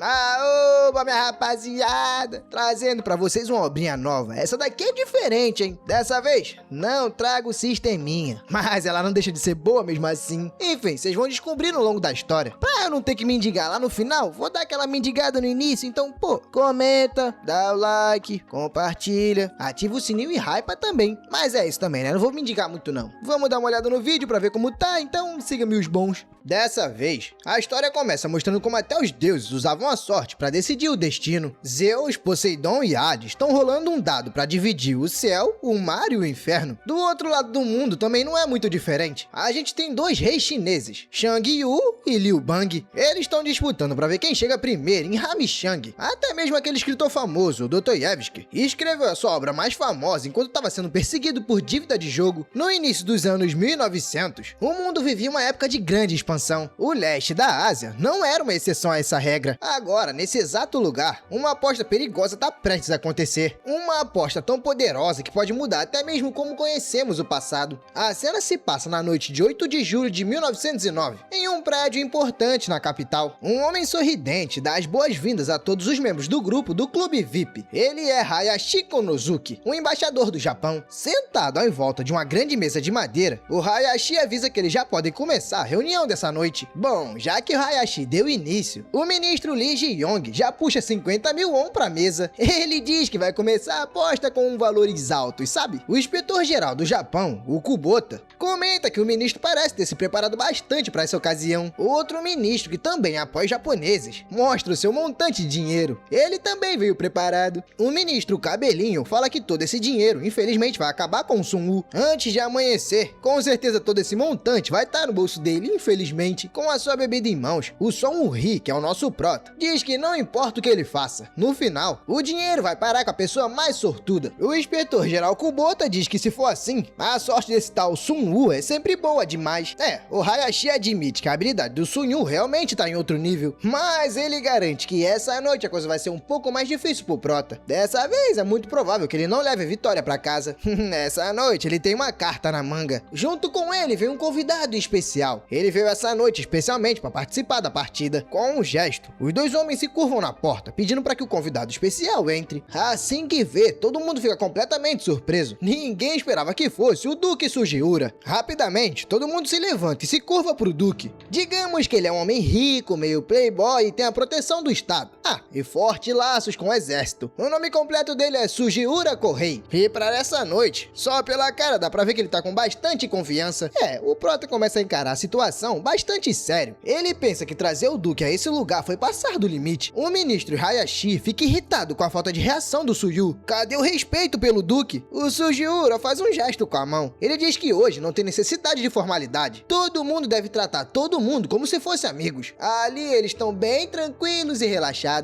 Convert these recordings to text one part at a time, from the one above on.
Oba, minha rapaziada! Trazendo pra vocês uma obrinha nova. Essa daqui é diferente, hein? Dessa vez, não trago sisteminha. Mas ela não deixa de ser boa mesmo assim. Enfim, vocês vão descobrir no longo da história. Pra eu não ter que mendigar lá no final, vou dar aquela mendigada no início. Então, pô, comenta, dá o like, compartilha, ativa o sininho e hypa também. Mas é isso também, né? Não vou mendigar muito não. Vamos dar uma olhada no vídeo pra ver como tá, então siga-me os bons. Dessa vez, a história começa mostrando como até os deuses usavam a sorte para decidir o destino. Zeus, Poseidon e Hades estão rolando um dado para dividir o céu, o mar e o inferno. Do outro lado do mundo também não é muito diferente. A gente tem dois reis chineses, Shang Yu e Liu Bang. Eles estão disputando para ver quem chega primeiro em Ramishang. Até mesmo aquele escritor famoso, Dostoiévski, escreveu a sua obra mais famosa enquanto estava sendo perseguido por dívida de jogo. No início dos anos 1900, o mundo vivia uma época de grande expansão. O leste da Ásia não era uma exceção a essa regra. Agora, nesse exato lugar, uma aposta perigosa está prestes a acontecer. Uma aposta tão poderosa que pode mudar até mesmo como conhecemos o passado. A cena se passa na noite de 8 de julho de 1909, em um prédio importante na capital. Um homem sorridente dá as boas-vindas a todos os membros do grupo do Clube VIP. Ele é Hayashi Konosuke, o embaixador do Japão. Sentado em volta de uma grande mesa de madeira, o Hayashi avisa que eles já podem começar a reunião dessa noite. Bom, já que o Hayashi deu início, o ministro Lee Ji-yong já puxa 50 mil won pra mesa. Ele diz que vai começar a aposta com valores altos, sabe? O inspetor-geral do Japão, o Kubota, comenta que o ministro parece ter se preparado bastante para essa ocasião. Outro ministro que também apoia os japoneses mostra o seu montante de dinheiro. Ele também veio preparado. O ministro Cabelinho fala que todo esse dinheiro, infelizmente, vai acabar com o Sun Woo antes de amanhecer. Com certeza todo esse montante vai estar no bolso dele, infelizmente, com a sua bebida em mãos. O Son Woo-hee, que é o nosso prota, diz que não importa o que ele faça, no final, o dinheiro vai parar com a pessoa mais sortuda. O inspetor-geral Kubota diz que se for assim, a sorte desse tal Sun Woo é sempre boa demais. O Hayashi admite que a habilidade do Sun Woo realmente tá em outro nível, mas ele garante que essa noite a coisa vai ser um pouco mais difícil pro prota. Dessa vez é muito provável que ele não leve a vitória pra casa. Essa noite ele tem uma carta na manga. Junto com ele vem um convidado especial. Ele veio essa noite especialmente para participar da partida. Com um gesto, os dois homens se curvam na porta, pedindo para que o convidado especial entre. Assim que vê, todo mundo fica completamente surpreso. Ninguém esperava que fosse o Duque Sugiura. Rapidamente, todo mundo se levanta e se curva pro Duque. Digamos que ele é um homem rico, meio playboy e tem a proteção do Estado. E fortes laços com o exército. O nome completo dele é Sugiura Kohei. E para essa noite, só pela cara dá pra ver que ele tá com bastante confiança. O prota começa a encarar a situação bastante sério. Ele pensa que trazer o Duque a esse lugar foi passar do limite. O ministro Hayashi fica irritado com a falta de reação do Suyu. Cadê o respeito pelo Duque? O Sugiura faz um gesto com a mão. Ele diz que hoje não tem necessidade de formalidade. Todo mundo deve tratar todo mundo como se fosse amigos. Ali eles estão bem tranquilos e relaxados.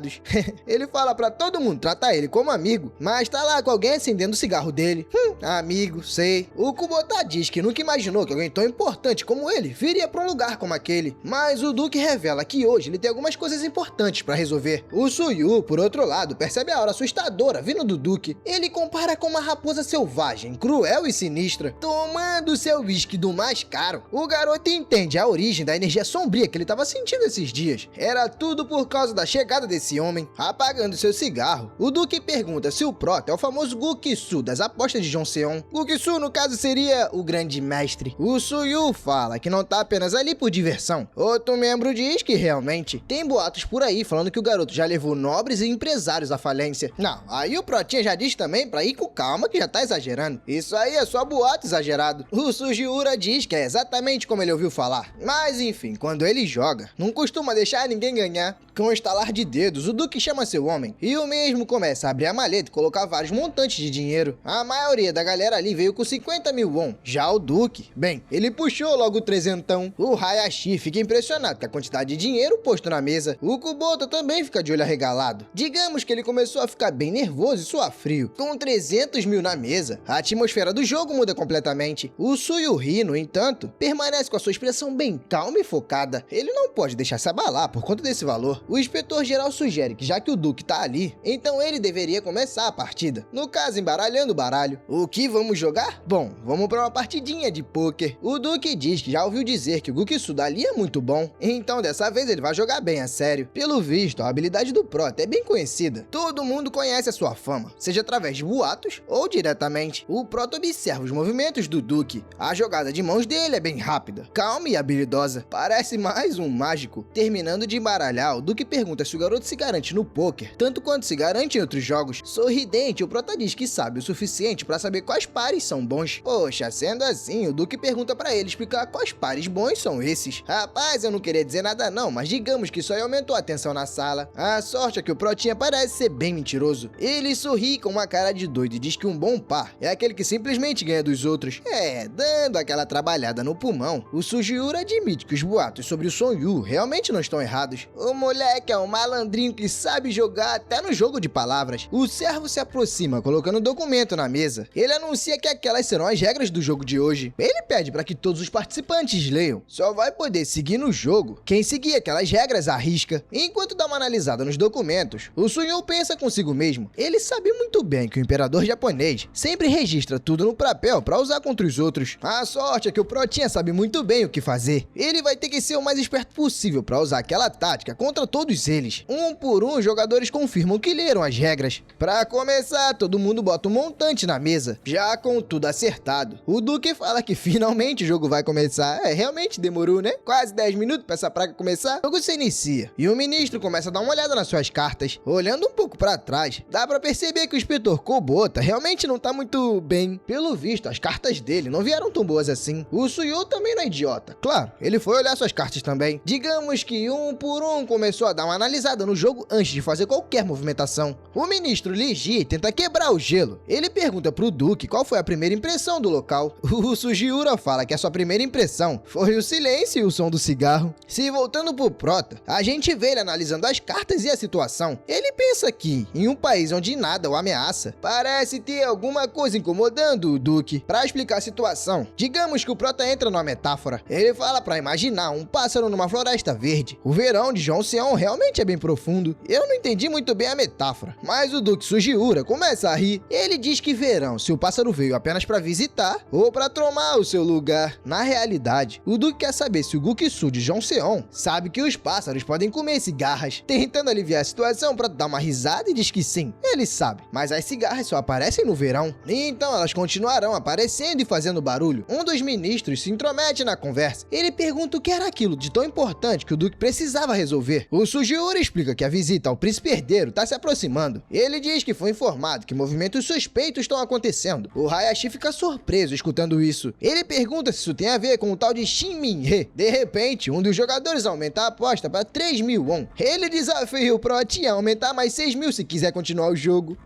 Ele fala pra todo mundo tratar ele como amigo, mas tá lá com alguém acendendo o cigarro dele. Amigo, sei. O Kubota diz que nunca imaginou que alguém tão importante como ele viria pra um lugar como aquele, mas o Duque revela que hoje ele tem algumas coisas importantes pra resolver. O Suyu, por outro lado, percebe a aura assustadora vindo do Duque. Ele compara com uma raposa selvagem, cruel e sinistra, tomando seu uísque do mais caro. O garoto entende a origem da energia sombria que ele estava sentindo esses dias. Era tudo por causa da chegada desse homem. Apagando seu cigarro, o Duque pergunta se o prota é o famoso Guksu das apostas de Joseon. Guksu, no caso, seria o grande mestre. O Suyu fala que não tá apenas ali por diversão. Outro membro diz que realmente tem boatos por aí falando que o garoto já levou nobres e empresários à falência. Não, aí o protinha já diz também pra ir com calma que já tá exagerando. Isso aí é só boato exagerado. O Sugiura diz que é exatamente como ele ouviu falar. Mas enfim, quando ele joga, não costuma deixar ninguém ganhar. Com um estalar de dedos, o Duque chama seu homem e o mesmo começa a abrir a maleta e colocar vários montantes de dinheiro. A maioria da galera ali veio com 50 mil won. Já o Duque, bem, ele puxou logo o trezentão. O Hayashi fica impressionado com a quantidade de dinheiro posto na mesa. O Kubota também fica de olho arregalado. Digamos que ele começou a ficar bem nervoso e suar frio. Com 300 mil na mesa, a atmosfera do jogo muda completamente. O Suyu-hee, no entanto, permanece com a sua expressão bem calma e focada. Ele não pode deixar se abalar por conta desse valor. O inspetor-geral sugere que já que o Duque tá ali, então ele deveria começar a partida. No caso, embaralhando o baralho. O que vamos jogar? Bom, vamos pra uma partidinha de pôquer. O Duque diz que já ouviu dizer que o Guksu dali é muito bom, então dessa vez ele vai jogar bem a sério. Pelo visto, a habilidade personalidade do Prota é bem conhecida. Todo mundo conhece a sua fama, seja através de boatos ou diretamente. O Prota observa os movimentos do Duque. A jogada de mãos dele é bem rápida, calma e habilidosa. Parece mais um mágico. Terminando de embaralhar, o Duque pergunta se o garoto se garante no poker, tanto quanto se garante em outros jogos. Sorridente, o Prota diz que sabe o suficiente para saber quais pares são bons. Poxa, sendo assim, o Duque pergunta para ele explicar quais pares bons são esses. Rapaz, eu não queria dizer nada não, mas digamos que isso aí aumentou a tensão na sala. A sorte é que o Protinha parece ser bem mentiroso. Ele sorri com uma cara de doido e diz que um bom par é aquele que simplesmente ganha dos outros. Dando aquela trabalhada no pulmão, o Sugiura admite que os boatos sobre o Son Yu realmente não estão errados. O moleque é um malandrinho que sabe jogar até no jogo de palavras. O servo se aproxima, colocando um documento na mesa. Ele anuncia que aquelas serão as regras do jogo de hoje. Ele pede para que todos os participantes leiam. Só vai poder seguir no jogo quem seguir aquelas regras à risca. Enquanto dá uma analisada nos documentos, o Sun Yu pensa consigo mesmo. Ele sabe muito bem que o imperador japonês sempre registra tudo no papel para usar contra os outros. A sorte é que o Protinha sabe muito bem o que fazer. Ele vai ter que ser o mais esperto possível para usar aquela tática contra todos eles. Um por um, os jogadores confirmam que leram as regras. Para começar, todo mundo bota um montante na mesa, já com tudo acertado. O Duque fala que finalmente o jogo vai começar. Realmente demorou, né? Quase 10 minutos para essa praga começar. O jogo se inicia e o ministro começa a dar uma olhada nas suas cartas. Olhando um pouco para trás, dá para perceber que o inspetor Kubota realmente não tá muito bem. Pelo visto, as cartas dele não vieram tão boas assim. O Suyu também não é idiota. Claro, ele foi olhar suas cartas também. Digamos que um por um começou a dar uma analisada no jogo antes de fazer qualquer movimentação. O ministro Li Ji tenta quebrar o gelo. Ele pergunta pro Duque qual foi a primeira impressão do local. O Sugiura fala que a sua primeira impressão foi o silêncio e o som do cigarro. Se voltando pro Prota, a gente vê ele analisando as cartas e a situação. Ele pensa que, em um país onde nada o ameaça, parece ter alguma coisa incomodando o Duque. Para explicar a situação, digamos que o Prota entra numa metáfora. Ele fala para imaginar um pássaro numa floresta verde. O verão de João Seon realmente é bem profundo. Eu não entendi muito bem a metáfora, mas o Duque Sugiura começa a rir. Ele diz que verão se o pássaro veio apenas para visitar ou para tomar o seu lugar. Na realidade, o Duque quer saber se o Guksu de João Seon sabe que os pássaros podem comer cigarras. Tentando aliviar a situação, para dar uma risada e diz que sim, ele sabe, mas as cigarras só aparecem no verão. Então elas continuarão aparecendo e fazendo barulho. Um dos ministros se intromete na conversa. Ele pergunta o que era aquilo de tão importante que o Duque precisava resolver. O Sugiura explica que a visita ao príncipe herdeiro está se aproximando. Ele diz que foi informado que movimentos suspeitos estão acontecendo. O Hayashi fica surpreso escutando isso. Ele pergunta se isso tem a ver com o tal de Shin Min-hye. De repente, um dos jogadores aumenta a aposta para 3.000 won. Ele desafia o Protinha a aumentar mais 6.000 se quiser continuar o jogo.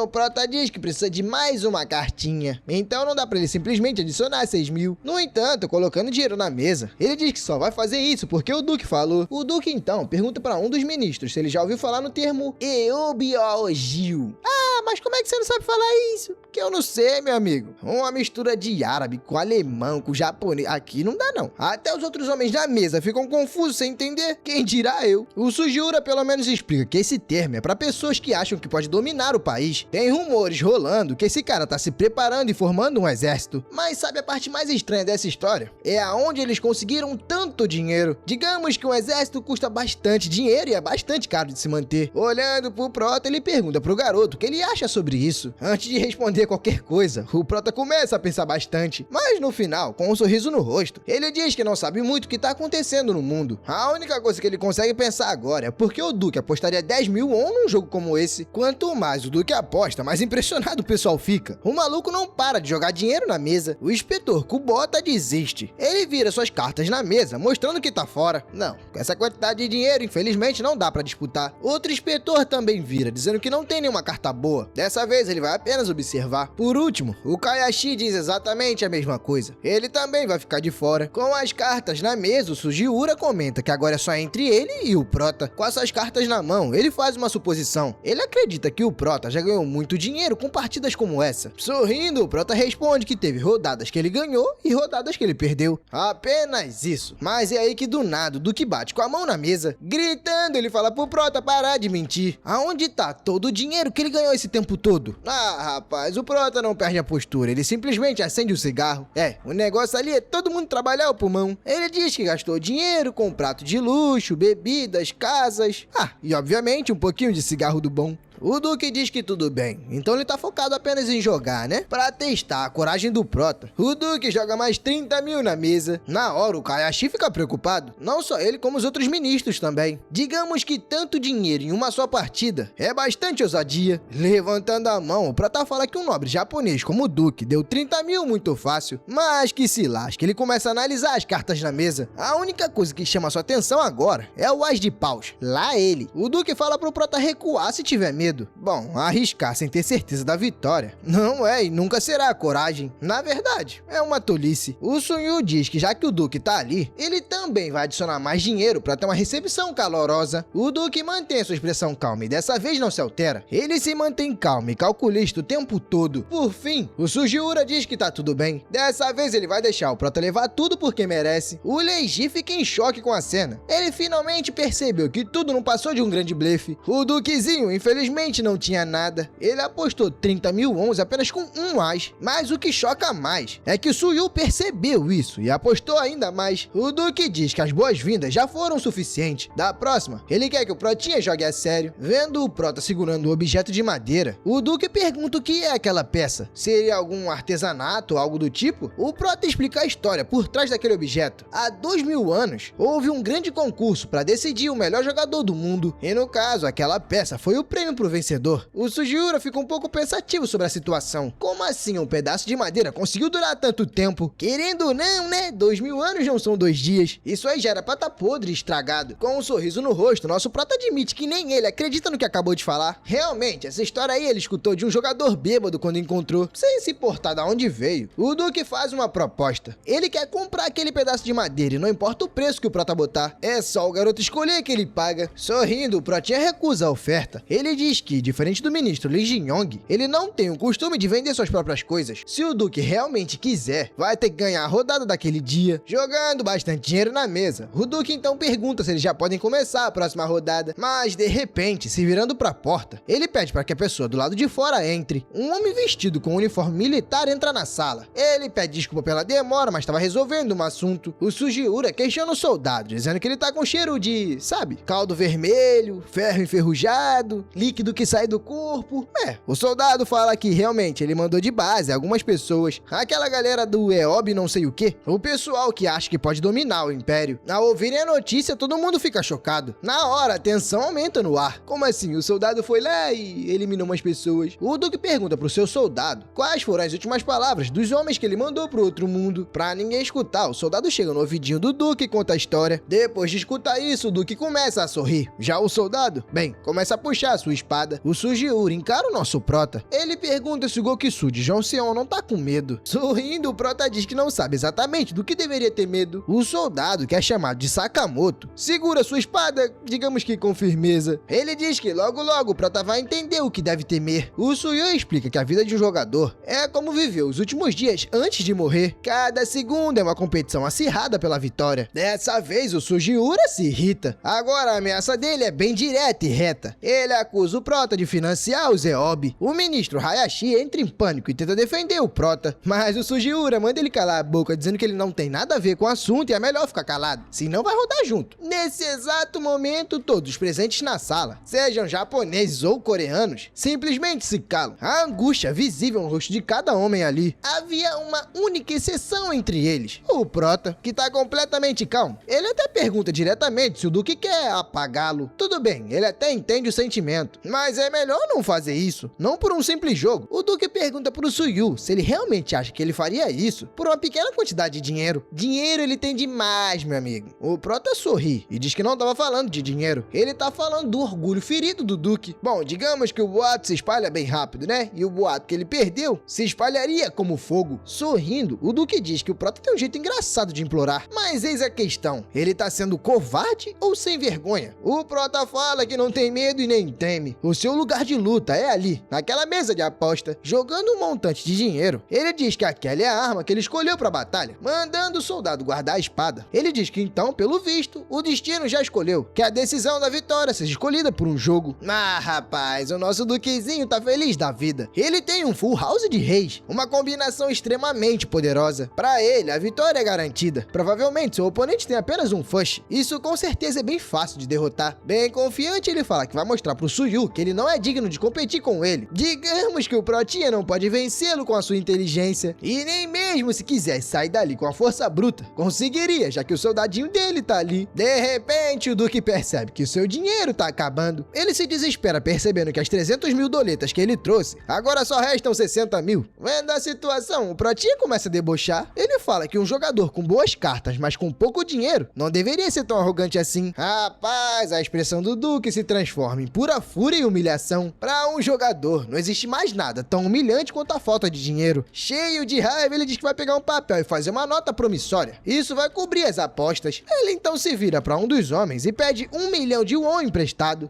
O Prota diz que precisa de mais uma cartinha. Então não dá para ele simplesmente adicionar 6.000. No entanto, colocando dinheiro na mesa, ele diz que só vai fazer isso porque o Duque falou. O Duque então pergunta para um dos ministros se ele já ouviu falar no termo Eobiogil. Mas como é que você não sabe falar isso? Que eu não sei, meu amigo. Uma mistura de árabe com alemão, com japonês. Aqui não dá, não. Até os outros homens da mesa ficam confusos sem entender. Quem dirá eu? O Sugiura pelo menos explica que esse termo é para pessoas que acham que pode dominar o país. Tem rumores rolando que esse cara tá se preparando e formando um exército. Mas sabe a parte mais estranha dessa história? É aonde eles conseguiram tanto dinheiro. Digamos que um exército custa bastante dinheiro e é bastante caro de se manter. Olhando pro Prota, ele pergunta pro garoto o que ele acha sobre isso. Antes de responder qualquer coisa, o Prota começa a pensar bastante. Mas no final, com um sorriso no rosto, ele diz que não sabe muito o que tá acontecendo no mundo. A única coisa que ele consegue pensar agora é porque o Duque apostaria 10.000 won num jogo como esse. Quanto mais o Duque aposta, mais impressionado o pessoal fica. O maluco não para de jogar dinheiro na mesa. O inspetor Kubota desiste. Ele vira suas cartas na mesa, mostrando que tá fora. Não, com essa quantidade de dinheiro, infelizmente não dá pra disputar. Outro inspetor também vira, dizendo que não tem nenhuma carta boa. Dessa vez ele vai apenas observar. Por último, o Kayashi diz exatamente a mesma coisa. Ele também vai ficar de fora. Com as cartas na mesa, o Sugiura comenta que agora é só entre ele e o Prota. Com essas cartas na mão, ele faz uma suposição. Ele acredita que o Prota já ganhou muito dinheiro com partidas como essa. Sorrindo, o Prota responde que teve rodadas que ele ganhou e rodadas que ele perdeu. Apenas isso. Mas é aí que do nada, o Duque bate com a mão na mesa. Gritando, ele fala pro Prota parar de mentir. Aonde tá todo o dinheiro que ele ganhou esse tempo todo? Ah, rapaz, o Prota não perde a postura, ele simplesmente acende o cigarro. O negócio ali é todo mundo trabalhar o pulmão. Ele diz que gastou dinheiro com prato de luxo, bebidas, casas. E obviamente um pouquinho de cigarro do bom. O Duque diz que tudo bem, então ele tá focado apenas em jogar, né? Pra testar a coragem do Prota. O Duque joga mais 30 mil na mesa. Na hora, o Hayashi fica preocupado. Não só ele, como os outros ministros também. Digamos que tanto dinheiro em uma só partida é bastante ousadia. Levantando a mão, o Prota fala que um nobre japonês como o Duque deu 30 mil muito fácil. Mas que se lasque, ele começa a analisar as cartas na mesa. A única coisa que chama sua atenção agora é o as de paus. Lá ele. O Duque fala pro Prota recuar se tiver medo. Bom, arriscar sem ter certeza da vitória não é e nunca será a coragem. Na verdade, é uma tolice. O Sunyu diz que já que o Duque tá ali, ele também vai adicionar mais dinheiro para ter uma recepção calorosa. O Duque mantém sua expressão calma e dessa vez não se altera. Ele se mantém calmo e calculista o tempo todo. Por fim, o Sugiura diz que tá tudo bem. Dessa vez ele vai deixar o Prota levar tudo porque merece. O Leiji fica em choque com a cena. Ele finalmente percebeu que tudo não passou de um grande blefe. O Duquezinho, infelizmente, não tinha nada. Ele apostou 30 mil wons apenas com um as. Mas o que choca mais é que o Suyu percebeu isso e apostou ainda mais. O Duque diz que as boas-vindas já foram suficientes. Da próxima, ele quer que o Protinha jogue a sério. Vendo o Prota segurando um objeto de madeira, o Duque pergunta o que é aquela peça. Seria algum artesanato ou algo do tipo? O Prota explica a história por trás daquele objeto. Há 2000 anos, houve um grande concurso para decidir o melhor jogador do mundo. E no caso, aquela peça foi o prêmio pro vencedor. O Sugiura fica um pouco pensativo sobre a situação. Como assim um pedaço de madeira conseguiu durar tanto tempo? Querendo ou não, né? 2000 anos não são 2 dias. Isso aí já era pra tá podre e estragado. Com um sorriso no rosto, nosso Prota admite que nem ele acredita no que acabou de falar. Realmente, essa história aí ele escutou de um jogador bêbado quando encontrou, sem se importar de onde veio. O Duque faz uma proposta. Ele quer comprar aquele pedaço de madeira e não importa o preço que o Prota botar. É só o garoto escolher que ele paga. Sorrindo, o Protinha recusa a oferta. Ele diz que, diferente do ministro Lee Jin-yong, ele não tem o costume de vender suas próprias coisas. Se o Duque realmente quiser, vai ter que ganhar a rodada daquele dia, jogando bastante dinheiro na mesa. O Duque então pergunta se eles já podem começar a próxima rodada, mas de repente, se virando pra porta, ele pede para que a pessoa do lado de fora entre. Um homem vestido com um uniforme militar entra na sala. Ele pede desculpa pela demora, mas estava resolvendo um assunto. O Sugiura questiona o soldado, dizendo que ele tá com cheiro de, sabe, caldo vermelho, ferro enferrujado, líquido que sai do corpo. O soldado fala que realmente ele mandou de base algumas pessoas, aquela galera do EOB não sei o que, o pessoal que acha que pode dominar o Império. Ao ouvirem a notícia, todo mundo fica chocado. Na hora, a tensão aumenta no ar. Como assim? O soldado foi lá e eliminou umas pessoas. O Duque pergunta pro seu soldado quais foram as últimas palavras dos homens que ele mandou pro outro mundo. Pra ninguém escutar, o soldado chega no ouvidinho do Duque e conta a história. Depois de escutar isso, o Duque começa a sorrir. Já o soldado, começa a puxar a sua espada. O Sugiura encara o nosso Prota. Ele pergunta se o Goksu de Joseon não tá com medo. Sorrindo, o Prota diz que não sabe exatamente do que deveria ter medo. O soldado, que é chamado de Sakamoto, segura sua espada, digamos que com firmeza. Ele diz que logo logo o Prota vai entender o que deve temer. O Suyu explica que a vida de um jogador é como viver os últimos dias antes de morrer. Cada segundo é uma competição acirrada pela vitória. Dessa vez o Sugiura se irrita. Agora a ameaça dele é bem direta e reta. Ele acusa o Prota de financiar o Zeob. O ministro Hayashi entra em pânico e tenta defender o Prota, mas o Sugiura manda ele calar a boca, dizendo que ele não tem nada a ver com o assunto e é melhor ficar calado, senão vai rodar junto. Nesse exato momento, todos os presentes na sala, sejam japoneses ou coreanos, simplesmente se calam. A angústia visível no rosto de cada homem ali. Havia uma única exceção entre eles, o Prota, que tá completamente calmo. Ele até pergunta diretamente se o Duque quer apagá-lo. Tudo bem, ele até entende o sentimento, mas é melhor não fazer isso, não por um simples jogo. O Duque pergunta pro Suyu se ele realmente acha que ele faria isso por uma pequena quantidade de dinheiro. Dinheiro ele tem demais, meu amigo. O Prota sorri e diz que não tava falando de dinheiro, ele tá falando do orgulho ferido do Duque. Bom, digamos que o boato se espalha bem rápido, né? E o boato que ele perdeu se espalharia como fogo. Sorrindo, o Duque diz que o Prota tem um jeito engraçado de implorar. Mas eis a questão, ele tá sendo covarde ou sem vergonha? O Prota fala que não tem medo e nem teme. O seu lugar de luta é ali, naquela mesa de aposta, jogando um montante de dinheiro. Ele diz que aquela é a arma que ele escolheu pra batalha, mandando o soldado guardar a espada. Ele diz que então, pelo visto, o destino já escolheu, que a decisão da vitória seja escolhida por um jogo. Rapaz, o nosso Duque Duquezinho tá feliz da vida. Ele tem um full house de reis, uma combinação extremamente poderosa. Pra ele, a vitória é garantida. Provavelmente seu oponente tem apenas um Fush. Isso com certeza é bem fácil de derrotar. Bem confiante, ele fala que vai mostrar pro Suyu que ele não é digno de competir com ele. Digamos que o Protinha não pode vencê-lo com a sua inteligência, e nem mesmo se quisesse sair dali com a força bruta, conseguiria, já que o soldadinho dele tá ali. De repente, o Duque percebe que o seu dinheiro tá acabando. Ele se desespera percebendo que as 300 mil doletas que ele trouxe, agora só restam 60 mil. Vendo a situação, o Protinha começa a debochar. Ele fala que um jogador com boas cartas, mas com pouco dinheiro, não deveria ser tão arrogante assim. Rapaz, a expressão do Duque se transforma em pura fúria e humilhação. Pra um jogador, não existe mais nada tão humilhante quanto a falta de dinheiro. Cheio de raiva, ele diz que vai pegar um papel e fazer uma nota promissória. Isso vai cobrir as apostas. Ele então se vira pra um dos homens e pede 1 milhão de won emprestado.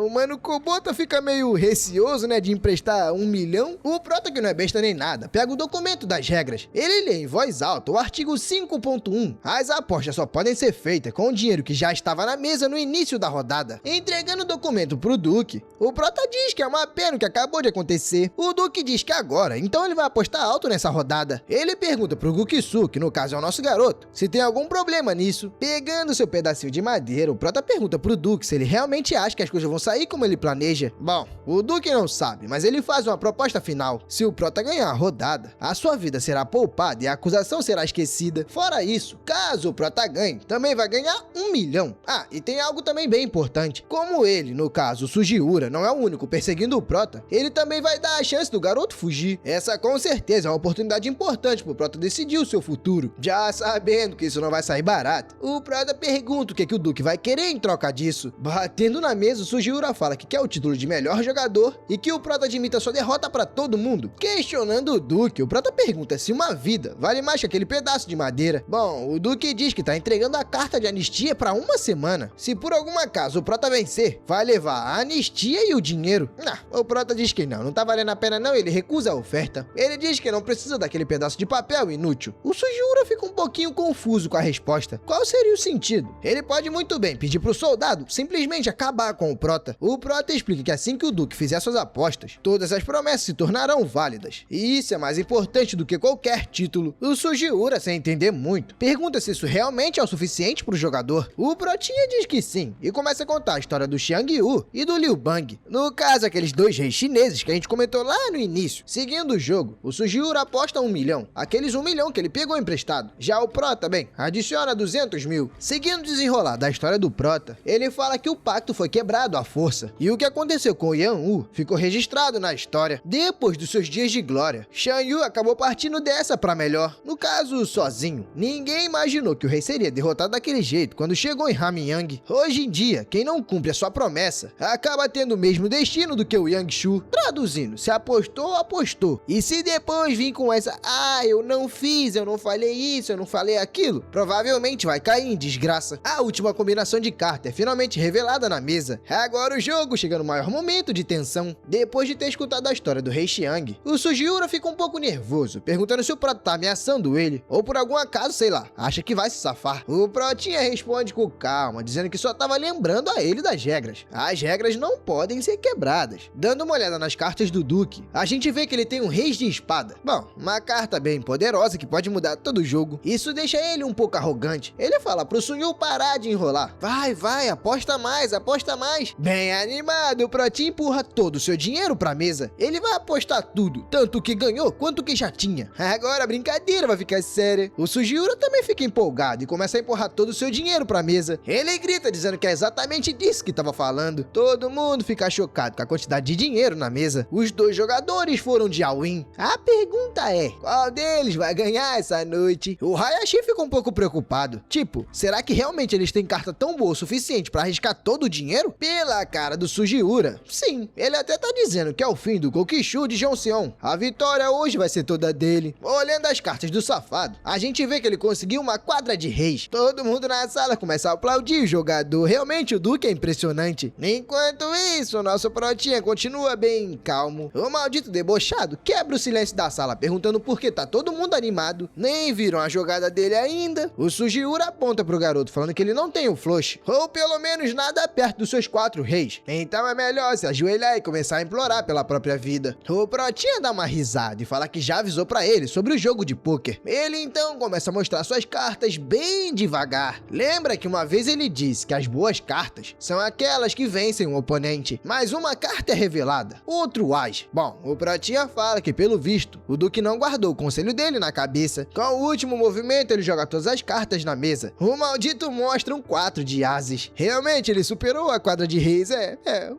O mano Kubota fica meio receoso, né, de emprestar 1 milhão. O Prota, que não é besta nem nada, pega o documento das regras. Ele lê em voz alta o artigo 5.1. As apostas só podem ser feitas com o dinheiro que já estava na mesa no início da rodada. Entregando o documento pro Duque, o Prota diz que é uma pena o que acabou de acontecer. O Duque diz que agora, então ele vai apostar alto nessa rodada. Ele pergunta pro Gukisu, que no caso é o nosso garoto, se tem algum problema nisso. Pegando seu pedacinho de madeira, o Prota pergunta pro Duque se ele realmente acha que as coisas vão sair como ele planeja. Bom, o Duque não sabe, mas ele faz uma proposta final. Se o Prota ganhar a rodada, a sua vida será poupada e a acusação será esquecida. Fora isso, caso o Prota ganhe, também vai ganhar 1 milhão. Ah, e tem algo também bem importante. Como ele, no caso o Sugiura, não é o único perseguindo o Prota, ele também vai dar a chance do garoto fugir. Essa com certeza é uma oportunidade importante pro Prota decidir o seu futuro. Já sabendo que isso não vai sair barato, o Prota pergunta o que o Duque vai querer em troca disso. Batendo na mesa, o Sugiura fala que quer o título de melhor jogador e que o Prota admita sua derrota pra todo mundo. Questionando o Duque, o Prota pergunta se uma vida vale mais que aquele pedaço de madeira. Bom, o Duque diz que tá entregando a carta de anistia pra uma semana. Se por algum acaso o Prota vencer, vai levar a anistia e o dinheiro. O Prota diz que não tá valendo a pena não, ele recusa a oferta. Ele diz que não precisa daquele pedaço de papel inútil. O Sugiura fica um pouquinho confuso com a resposta. Qual seria o sentido? Ele pode muito bem pedir pro soldado simplesmente acabar com o Prota. O Prota explica que assim que o Duque fizer suas apostas, todas as promessas se tornarão válidas. E isso é mais importante do que qualquer título. O Sugiura, sem entender muito, pergunta se isso realmente é o suficiente pro jogador. O Protinha diz que sim, e começa a contar a história do Xiang Yu e do Liu Bang. No caso, aqueles dois reis chineses que a gente comentou lá no início. Seguindo o jogo, o Sugiura aposta 1 milhão, aqueles 1 milhão que ele pegou emprestado. Já o Prota, bem, adiciona 200 mil. Seguindo o desenrolar da história do Prota, ele fala que o pacto foi quebrado à força, e o que aconteceu com o Yan Wu ficou registrado na história. Depois dos seus dias de glória, Shan Yu acabou partindo dessa pra melhor, no caso, sozinho. Ninguém imaginou que o rei seria derrotado daquele jeito quando chegou em Hamyang. Hoje em dia, quem não cumpre a sua promessa, acaba tendo o mesmo destino do que o Yangshu. Traduzindo, se apostou, apostou. E se depois vir com essa, eu não fiz, eu não falei isso, eu não falei aquilo, provavelmente vai cair em desgraça. A última combinação de carta é finalmente revelada na mesa. Agora o jogo chega no maior momento de tensão. Depois de ter escutado a história do rei Xiang, o Sugiura fica um pouco nervoso, perguntando se o Prota tá ameaçando ele, ou por algum acaso, sei lá, acha que vai se safar. O Protinha responde com calma, dizendo que só tava lembrando a ele das regras. As regras não podem ser quebradas. Dando uma olhada nas cartas do Duque, a gente vê que ele tem um Reis de Espada. Bom, uma carta bem poderosa que pode mudar todo o jogo. Isso deixa ele um pouco arrogante. Ele fala pro Suyu parar de enrolar. Vai, aposta mais, aposta mais. Bem animado, o Protinha empurra todo o seu dinheiro pra mesa. Ele vai apostar tudo, tanto o que ganhou quanto o que já tinha. Agora a brincadeira vai ficar séria. O Sugiura também fica empolgado e começa a empurrar todo o seu dinheiro pra mesa. Ele grita dizendo que é exatamente disso que tava falando. Todo mundo fica chocado com a quantidade de dinheiro na mesa. Os dois jogadores foram de all-in. A pergunta é, qual deles vai ganhar essa noite? O Hayashi fica um pouco preocupado. Tipo, será que realmente eles têm carta tão boa o suficiente pra arriscar todo o dinheiro? Pela cara do Sugiura, sim. Ele até tá dizendo que é o fim do Gokishu de Joseon. A vitória hoje vai ser toda dele. Olhando as cartas do safado, a gente vê que ele conseguiu uma quadra de reis. Todo mundo na sala começa a aplaudir o jogador. Realmente o Duque é impressionante. Enquanto isso, o nosso Protinha continua bem calmo. O maldito debochado quebra o silêncio da sala, perguntando por que tá todo mundo animado. Nem viram a jogada dele ainda. O Sugiura aponta pro garoto, falando que ele não tem o flush, ou pelo menos nada perto dos seus 4 reis. Então é melhor se ajoelhar ajoelhar e começar a implorar pela própria vida. O Protinha dá uma risada e fala que já avisou pra ele sobre o jogo de pôquer. Ele então começa a mostrar suas cartas bem devagar. Lembra que uma vez ele disse que as boas cartas são aquelas que vencem o oponente, mas uma carta é revelada, outro age. Bom, o Protinha fala que pelo visto, o Duque não guardou o conselho dele na cabeça. Com o último movimento ele joga todas as cartas na mesa. O maldito mostra um 4 de ases. Realmente ele superou a quadra de reis,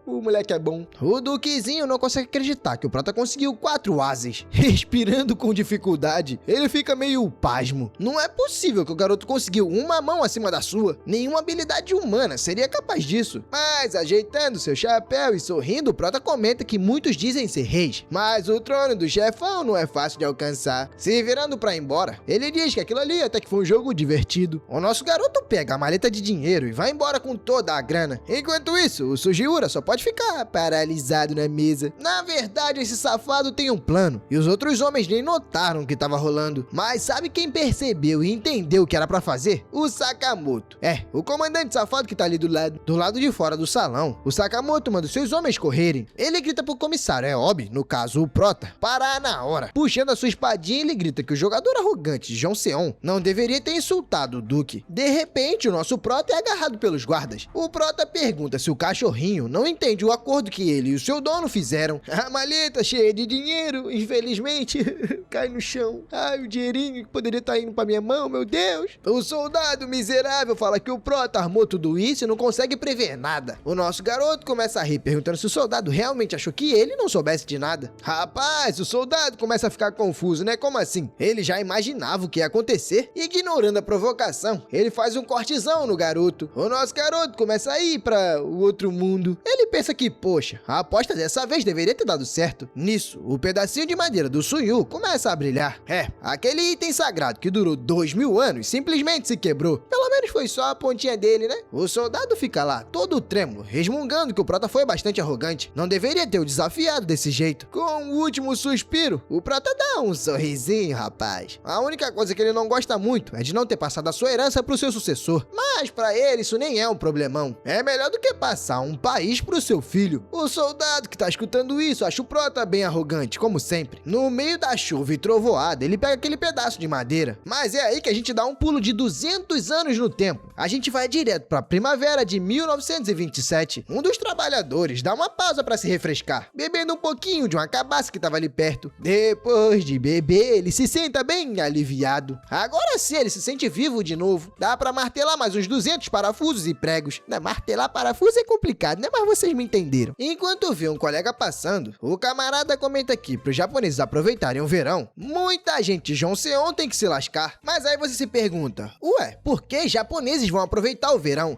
o moleque é bom. O Duquezinho não consegue acreditar que o Prota conseguiu 4 ases. Respirando com dificuldade, ele fica meio pasmo. Não é possível que o garoto conseguiu uma mão acima da sua. Nenhuma habilidade humana seria capaz disso. Mas ajeitando seu chapéu e sorrindo, o Prota comenta que muitos dizem ser reis, mas o trono do chefão não é fácil de alcançar. Se virando pra ir embora, ele diz que aquilo ali até que foi um jogo divertido. O nosso garoto pega a maleta de dinheiro e vai embora com toda a grana. Enquanto isso, o Sugiura só pode ficar paralisado na mesa. Na verdade, esse safado tem um plano, e os outros homens nem notaram o que estava rolando. Mas sabe quem percebeu e entendeu o que era pra fazer? O Sakamoto. O comandante safado que tá ali do lado de fora do salão. O Sakamoto manda os seus homens correrem. Ele grita pro comissário, Obi, no caso o Prota, parar na hora. Puxando a sua espadinha, ele grita que o jogador arrogante John Seon não deveria ter insultado o Duque. De repente, o nosso Prota é agarrado pelos guardas. O Prota pergunta se o cachorrinho não entende o acordo que ele e o seu dono fizeram. A maleta cheia de dinheiro, infelizmente, cai no chão. Ai, o dinheirinho que poderia estar indo pra minha mão, meu Deus. O soldado miserável fala que o Prota armou tudo isso e não consegue prever nada. O nosso garoto começa a rir, perguntando se o soldado realmente achou que ele não soubesse de nada. Rapaz, o soldado começa a ficar confuso, né? Como assim? Ele já imaginava o que ia acontecer. Ignorando a provocação, ele faz um cortezão no garoto. O nosso garoto começa a ir pra o outro mundo. Ele pensa que, poxa, a aposta dessa vez deveria ter dado certo. Nisso, o pedacinho de madeira do Suyu começa a brilhar. Aquele item sagrado que durou 2000 anos simplesmente se quebrou. Pelo menos foi só a pontinha dele, né? O soldado fica lá, todo trêmulo, resmungando que o Prota foi bastante arrogante. Não deveria ter o desafiado desse jeito. Com o último suspiro, o Prota dá um sorrisinho, rapaz. A única coisa que ele não gosta muito é de não ter passado a sua herança pro seu sucessor. Mas pra ele isso nem é um problemão. É melhor do que passar um país pro seu filho. O soldado que tá escutando isso acha o Prota bem arrogante, como sempre. No meio da chuva e trovoada, ele pega aquele pedaço de madeira. Mas é aí que a gente dá um pulo de 200 anos no tempo. A gente vai direto pra primavera de 1927. Um dos trabalhadores dá uma pausa pra se refrescar, bebendo um pouquinho de uma cabaça que tava ali perto. Depois de beber, ele se senta bem aliviado. Agora sim, ele se sente vivo de novo. Dá pra martelar mais uns 200 parafusos e pregos. Martelar parafuso é complicado, né? Mas vocês me entenderam. Enquanto vê um colega passando, o camarada comenta que pros japoneses aproveitarem o verão, muita gente de Joseon tem que se lascar. Mas aí você se pergunta, ué, por que japoneses vão aproveitar o verão?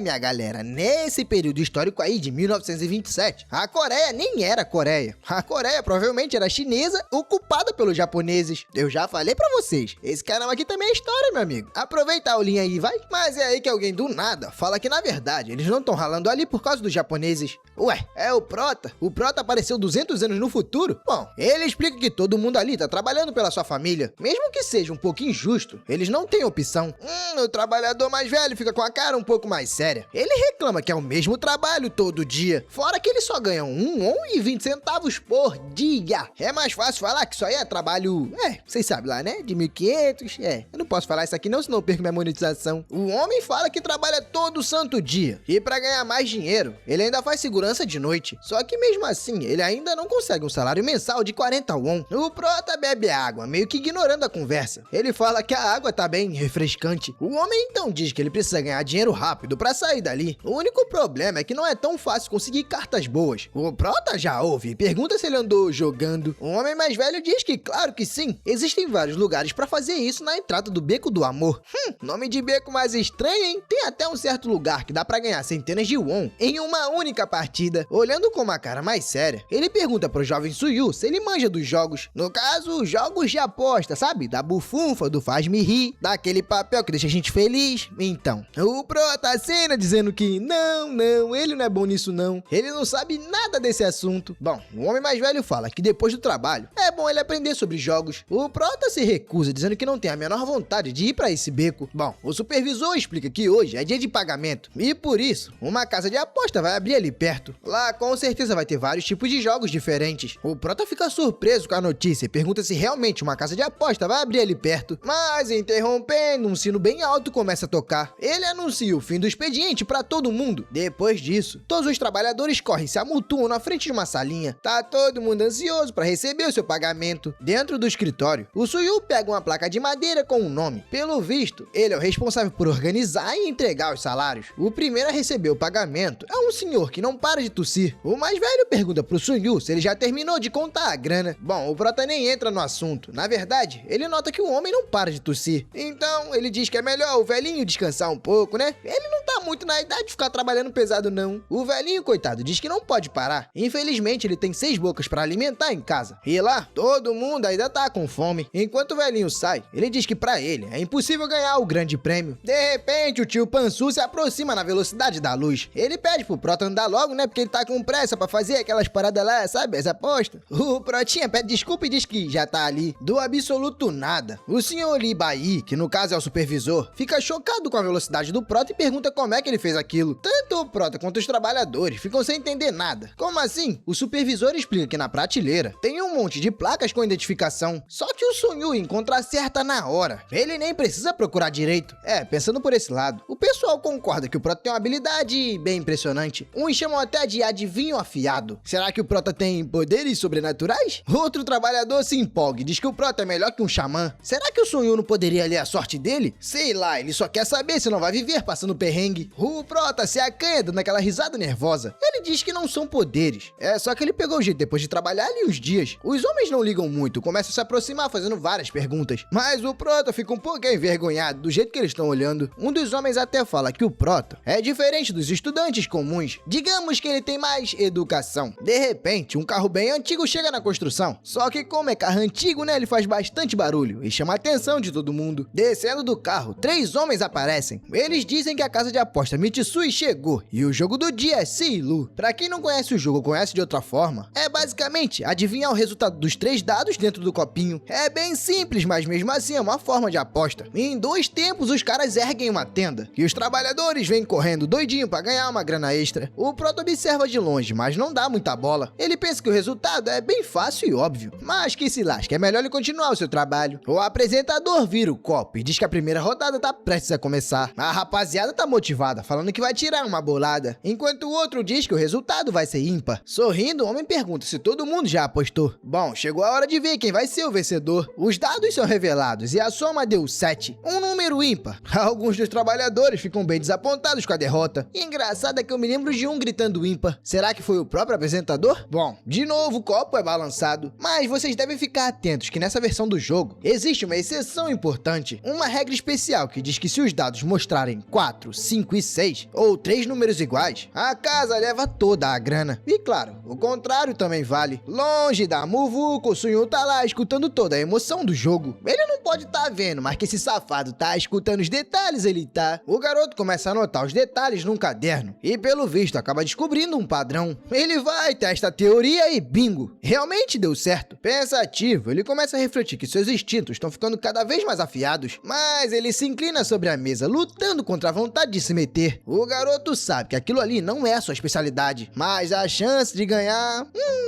Minha galera, nesse período histórico aí de 1927, a Coreia nem era Coreia. A Coreia provavelmente era chinesa, ocupada pelos japoneses. Eu já falei pra vocês, esse canal aqui também é história, meu amigo. Aproveita a aulinha aí, vai. Mas é aí que alguém do nada fala que na verdade eles não estão ralando ali por causa dos japoneses. Ué, é o Prota? O Prota apareceu 200 anos no futuro? Bom, ele explica que todo mundo ali tá trabalhando pela sua família. Mesmo que seja um pouco injusto, eles não têm opção. O trabalhador mais velho fica com a cara um pouco mais séria. Ele reclama que é o mesmo trabalho todo dia, fora que eles só ganham $1,20 por dia. É mais fácil falar que isso aí é trabalho, vocês sabem lá, né? De 1.500, eu não posso falar isso aqui não, senão eu perco minha monetização. O homem fala que trabalha todo santo dia, e pra ganhar mais dinheiro, ele ainda faz segurança de noite. Só que mesmo assim, ele ainda não consegue um salário mensal de 40 won. O Prota bebe água, meio que ignorando a conversa. Ele fala que a água tá bem refrescante. O homem então diz que ele precisa ganhar dinheiro rápido pra sair dali. O único problema é que não é tão fácil conseguir cartas boas. O Prota já ouve e pergunta se ele andou jogando. O homem mais velho diz que claro que sim. Existem vários lugares pra fazer isso na entrada do Beco do Amor. Nome de beco mais estranho, hein? Tem até um certo lugar que dá pra ganhar centenas de won em uma única partida. Olhando com uma cara mais séria, ele pergunta pro jovem Suyu se ele manja dos jogos. No caso, jogos de aposta, sabe? Da bufunfa, do faz-me rir, daquele papel que deixa a gente feliz. Então, o Prota acena dizendo que não, ele não é bom nisso não. Ele não sabe nada desse assunto. Bom, o homem mais velho fala que depois do trabalho, é bom ele aprender sobre jogos. O Prota se recusa, dizendo que não tem a menor vontade de ir pra esse beco. Bom, o supervisor explica que hoje é dia de pagamento, e por isso, uma casa de aposta vai abrir ali perto. Lá Lá com certeza vai ter vários tipos de jogos diferentes. O Prota fica surpreso com a notícia e pergunta se realmente uma casa de aposta vai abrir ali perto. Mas interrompendo, um sino bem alto começa a tocar. Ele anuncia o fim do expediente para todo mundo. Depois disso, todos os trabalhadores correm e se amultuam na frente de uma salinha. Tá todo mundo ansioso para receber o seu pagamento. Dentro do escritório, o Suyu pega uma placa de madeira com um nome. Pelo visto, ele é o responsável por organizar e entregar os salários. O primeiro a receber o pagamento é um senhor que não para de tossir. O mais velho pergunta pro Suyu se ele já terminou de contar a grana. Bom, o Prota nem entra no assunto. Na verdade, ele nota que o homem não para de tossir. Então, ele diz que é melhor o velhinho descansar um pouco, né? Ele não tá muito na idade de ficar trabalhando pesado, não. O velhinho, coitado, diz que não pode parar. Infelizmente, ele tem 6 bocas para alimentar em casa. E lá, todo mundo ainda tá com fome. Enquanto o velhinho sai, ele diz que pra ele é impossível ganhar o grande prêmio. De repente, o tio Pansu se aproxima na velocidade da luz. Ele pede pro Prota andar logo, né? Porque ele tá com pressa pra fazer aquelas paradas lá, sabe? As apostas. O Protinha pede desculpa e diz que já tá ali. Do absoluto nada. O senhor Ibai, que no caso é o supervisor, fica chocado com a velocidade do Prota e pergunta como é que ele fez aquilo. Tanto o Prota quanto os trabalhadores ficam sem entender nada. Como assim? O supervisor explica que na prateleira tem um monte de placas com identificação. Só que o Suyu encontra a certa na hora. Ele nem precisa procurar direito. Pensando por esse lado, o pessoal concorda que o Prota tem uma habilidade bem impressionante. Uns chamam até de adivinho afiado. Será que o Prota tem poderes sobrenaturais? Outro trabalhador se empolga e diz que o Prota é melhor que um xamã. Será que o Suyu não poderia ler a sorte dele? Sei lá, ele só quer saber se não vai viver passando perrengue. O Prota se acanha dando aquela risada nervosa. Ele diz que não são poderes. Só que ele pegou o jeito depois de trabalhar ali uns dias. Os homens não ligam muito, começam a se aproximar fazendo várias perguntas. Mas o Prota fica um pouco envergonhado do jeito que eles estão olhando. Um dos homens até fala que o Prota é diferente dos estudantes comuns. Digamos que ele tem mais educação. De repente, um carro bem antigo chega na construção. Só que como é carro antigo, né, ele faz bastante barulho e chama a atenção de todo mundo. Descendo do carro, 3 homens aparecem. Eles dizem que a casa de aposta Mitsui chegou e o jogo do dia é Seilu. Pra quem não conhece o jogo ou conhece de outra forma, é basicamente adivinhar o resultado dos 3 dados dentro do copinho. É bem simples, mas mesmo assim é uma forma de aposta. Em 2 tempos, os caras erguem uma tenda e os trabalhadores vêm correndo doidinho pra ganhar uma grana extra. O Prota observa de longe, mas não dá muita bola. Ele pensa que o resultado é bem fácil e óbvio, mas que se lasque, é melhor ele continuar o seu trabalho. O apresentador vira o copo e diz que a primeira rodada tá prestes a começar. A rapaziada tá motivada, falando que vai tirar uma bolada, enquanto o outro diz que o resultado vai ser ímpar. Sorrindo, o homem pergunta se todo mundo já apostou. Bom, chegou a hora de ver quem vai ser o vencedor. Os dados são revelados e a soma deu 7, um número ímpar. Alguns dos trabalhadores ficam bem desapontados com a derrota. E engraçado é que eu me lembro de um gritando ímpar. Será que foi o próprio apresentador? Bom, de novo o copo é balançado, mas vocês devem ficar atentos que nessa versão do jogo existe uma exceção importante, uma regra especial que diz que se os dados mostrarem 4, 5 e 6, ou 3 números iguais, a casa leva toda a grana. E claro, o contrário também vale. Longe da muvuca, o Suyu tá lá escutando toda a emoção do jogo. Ele não pode tá vendo, mas que esse safado tá escutando os detalhes, ele tá. O garoto começa a anotar os detalhes num caderno e pelo visto acaba descobrindo um padrão. Ele vai, testa a teoria e bingo! Realmente deu certo. Pensativo, ele começa a refletir que seus instintos estão ficando cada vez mais afiados, mas ele se inclina sobre a mesa, lutando contra a vontade de se meter. O garoto sabe que aquilo ali não é a sua especialidade, mas a chance de ganhar,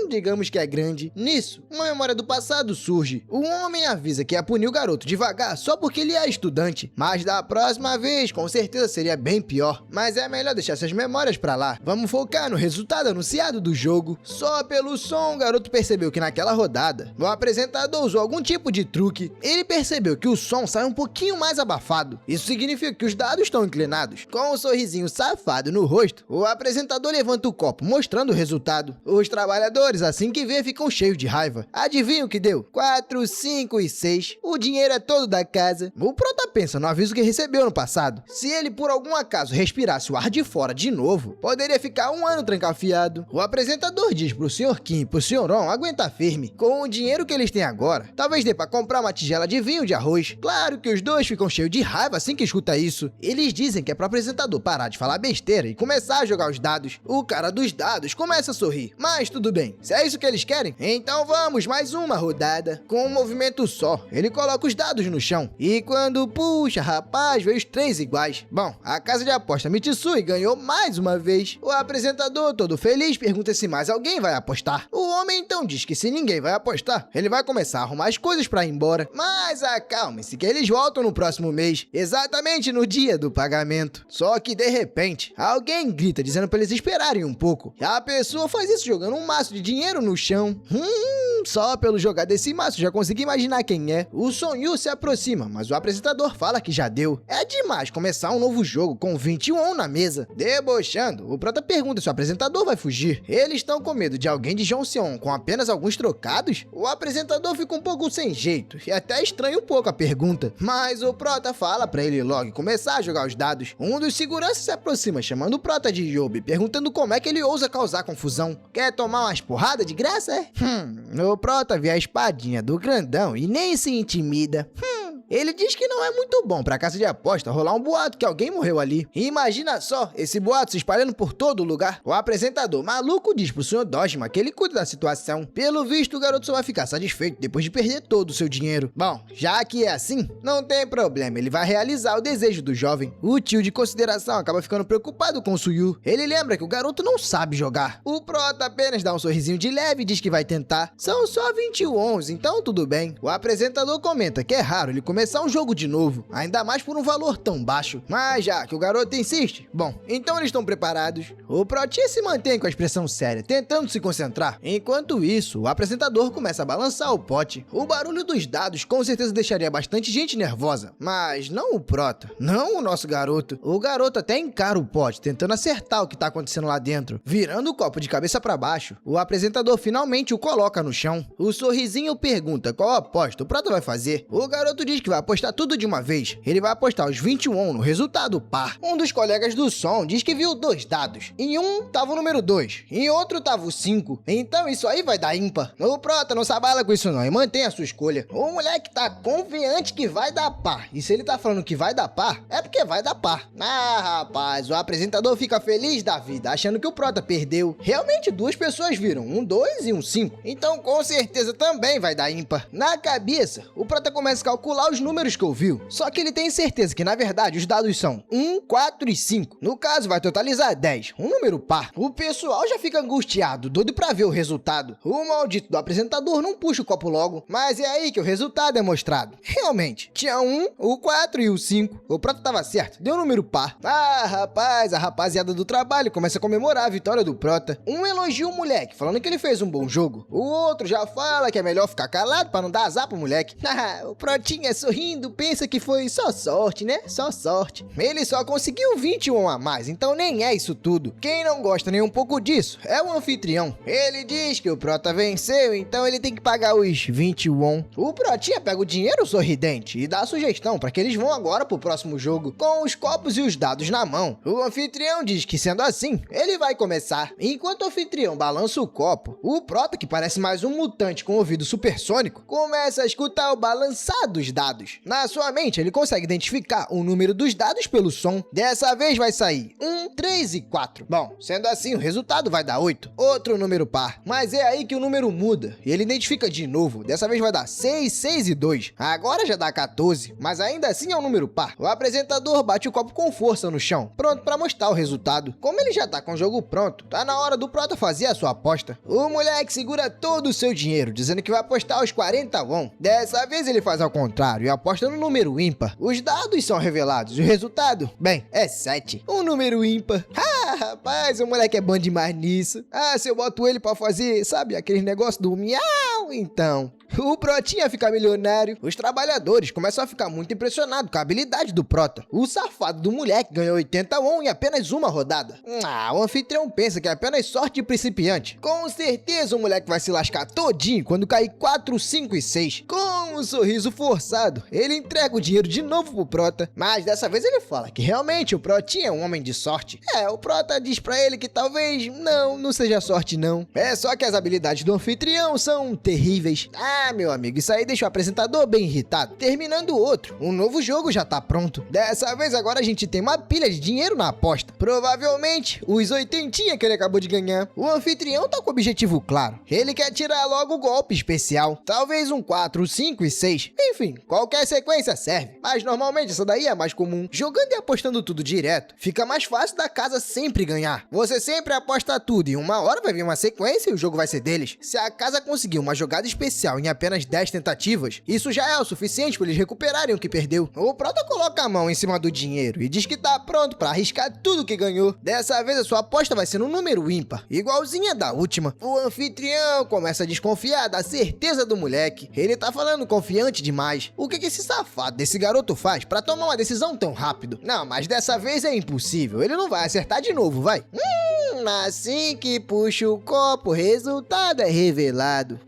digamos que é grande. Nisso, uma memória do passado surge. O homem avisa que ia punir o garoto devagar só porque ele é estudante, mas da próxima vez, com certeza seria bem pior. Mas é melhor deixar essas memórias pra lá. Vamos focar no resultado anunciado do jogo. Só pelo som, o garoto percebeu que naquela rodada, o apresentador usou algum tipo de truque. Ele percebeu que o som sai um pouquinho mais abafado. Isso significa que os dados estão inclinados. Com um sorrisinho safado no rosto, o apresentador levanta o copo, mostrando o resultado. Os trabalhadores, assim que vê, ficam cheios de raiva. Adivinha o que deu? 4, 5 e 6. O dinheiro é todo da casa. O Prota pensa no aviso que recebeu no passado. Se ele por algum acaso respirasse o ar de fora de novo, poderia ficar um ano trancafiado. O apresentador diz pro Sr. Kim e pro Sr. On aguentar firme. Com o dinheiro que eles têm agora, talvez dê pra comprar uma tigela de vinho de arroz. Claro que os dois ficam cheios de raiva assim que escuta isso. Eles dizem que é pro apresentador parar de falar besteira e começar a jogar os dados. O cara dos dados começa a sorrir. Mas tudo bem, Se é isso que eles querem, então vamos, mais uma rodada. Com um movimento só, ele coloca os dados no chão. E quando puxa, rapaz, veio os 3 iguais. Bom, a casa de aposta Mitsui ganhou mais uma vez. O apresentador, todo feliz, pergunta se mais alguém vai apostar. O homem então diz que se ninguém vai apostar, ele vai começar a arrumar as coisas pra ir embora. Mas acalme-se que eles voltam no próximo mês, exatamente no dia do pagamento. Só que de repente, alguém grita dizendo pra eles esperarem um pouco. A pessoa faz isso jogando um maço de dinheiro no chão. Só pelo jogar desse maço já consegui imaginar quem é. O Sonyu se aproxima, mas o apresentador fala que já deu. É demais começar um novo jogo com 20 won na mesa. Debochando, o prota pergunta se o apresentador vai fugir. Eles estão com medo de alguém de Joseon com apenas alguns trocados? O apresentador fica um pouco sem jeito e até estranha um pouco a pergunta. Mas o prota fala pra ele logo começar a jogar os dados. Um dos seguranças se aproxima chamando o prota de Yobi, perguntando como é que ele ousa causar confusão. Quer tomar umas porradas de graça, é? O prota vê a espadinha do grandão e nem se intimida. Ele diz que não é muito bom pra casa de aposta rolar um boato que alguém morreu ali. E imagina só, esse boato se espalhando por todo lugar. O apresentador maluco diz pro Sr. Dojima que ele cuida da situação. Pelo visto, o garoto só vai ficar satisfeito depois de perder todo o seu dinheiro. Bom, já que é assim, não tem problema, ele vai realizar o desejo do jovem. O tio de consideração acaba ficando preocupado com o Suyu. Ele lembra que o garoto não sabe jogar. O prota apenas dá um sorrisinho de leve e diz que vai tentar. São só 20 wons, então tudo bem. O apresentador comenta que é raro ele começar um jogo de novo, ainda mais por um valor tão baixo. Mas já que o garoto insiste, bom, então eles estão preparados. O protinha se mantém com a expressão séria, tentando se concentrar. Enquanto isso, o apresentador começa a balançar o pote. O barulho dos dados com certeza deixaria bastante gente nervosa, mas não o prota, não o nosso garoto. O garoto até encara o pote, tentando acertar o que tá acontecendo lá dentro, virando o copo de cabeça para baixo. O apresentador finalmente o coloca no chão. O sorrisinho pergunta qual aposta o prota vai fazer. O garoto diz que vai apostar tudo de uma vez. Ele vai apostar os 20 won no resultado par. Um dos colegas do som diz que viu 2 dados. Em um tava o número 2, em outro tava o 5. Então isso aí vai dar ímpar. O prota não se abala com isso não e mantém a sua escolha. O moleque tá confiante que vai dar par. E se ele tá falando que vai dar par, é porque vai dar par. Ah, rapaz, o apresentador fica feliz da vida, achando que o prota perdeu. Realmente 2 pessoas viram, um 2 e um 5. Então com certeza também vai dar ímpar. Na cabeça, o prota começa a calcular os números que ouviu, só que ele tem certeza que na verdade os dados são 1, 4 e 5. No caso vai totalizar 10, um número par. O pessoal já fica angustiado, doido pra ver o resultado. O maldito do apresentador não puxa o copo logo, mas é aí que o resultado é mostrado. Realmente, tinha 1, o 4 e o 5. O prota tava certo, deu um número par. Ah, rapaz, a rapaziada do trabalho começa a comemorar a vitória do prota. Um elogia o moleque, falando que ele fez um bom jogo. O outro já fala que é melhor ficar calado pra não dar azar pro moleque. O protinha sorrindo pensa que foi só sorte, né? Só sorte. Ele só conseguiu 20 won a mais, então nem é isso tudo. Quem não gosta nem um pouco disso é o anfitrião. Ele diz que o prota venceu, então ele tem que pagar os 20 won. O protinha pega o dinheiro sorridente e dá a sugestão para que eles vão agora pro próximo jogo, com os copos e os dados na mão. O anfitrião diz que sendo assim, ele vai começar. Enquanto o anfitrião balança o copo, o prota, que parece mais um mutante com ouvido supersônico, começa a escutar o balançar dos dados. Na sua mente, ele consegue identificar o número dos dados pelo som. Dessa vez vai sair 1, 3 e 4. Bom, sendo assim, o resultado vai dar 8. Outro número par. Mas é aí que o número muda. E ele identifica de novo. Dessa vez vai dar 6, 6 e 2. Agora já dá 14. Mas ainda assim é um número par. O apresentador bate o copo com força no chão, pronto para mostrar o resultado. Como ele já tá com o jogo pronto, tá na hora do prota fazer a sua aposta. O moleque segura todo o seu dinheiro, dizendo que vai apostar os 40 won. Dessa vez ele faz ao contrário e aposta no número ímpar. Os dados são revelados e o resultado, bem, é 7. Um número ímpar. Ah, rapaz, o moleque é bom demais nisso. Ah, se eu boto ele pra fazer, sabe, aquele negócio do miau, então... O protinha fica milionário. Os trabalhadores começam a ficar muito impressionados com a habilidade do prota. O safado do moleque ganhou 80 won em apenas uma rodada. O anfitrião pensa que é apenas sorte de principiante. Com certeza o moleque vai se lascar todinho quando cair 4, 5 e 6. Com um sorriso forçado, ele entrega o dinheiro de novo pro Prota, mas dessa vez ele fala que realmente o Protinha é um homem de sorte. O Prota diz pra ele que talvez não seja sorte não. É só que as habilidades do anfitrião são terríveis. Meu amigo, isso aí deixa o apresentador bem irritado. Terminando o outro, um novo jogo já tá pronto. Dessa vez agora a gente tem uma pilha de dinheiro na aposta. Provavelmente os 80 que ele acabou de ganhar. O anfitrião tá com o objetivo claro. Ele quer tirar logo o golpe especial. Talvez um 4, 5 e 6. Enfim, qualquer sequência serve. Mas normalmente essa daí é mais comum. Jogando e apostando tudo direto, fica mais fácil da casa sempre ganhar. Você sempre aposta tudo e uma hora vai vir uma sequência e o jogo vai ser deles. Se a casa conseguir uma jogada especial em apenas 10 tentativas, isso já é o suficiente para eles recuperarem o que perdeu. O Prota coloca a mão em cima do dinheiro e diz que tá pronto para arriscar tudo que ganhou. Dessa vez a sua aposta vai ser no número ímpar, igualzinha da última. O anfitrião começa a desconfiar da certeza do moleque. Ele tá falando confiante demais. O que esse safado desse garoto faz para tomar uma decisão tão rápido? Não, mas dessa vez é impossível. Ele não vai acertar de novo, vai. Assim que puxa o copo, o resultado é revelado.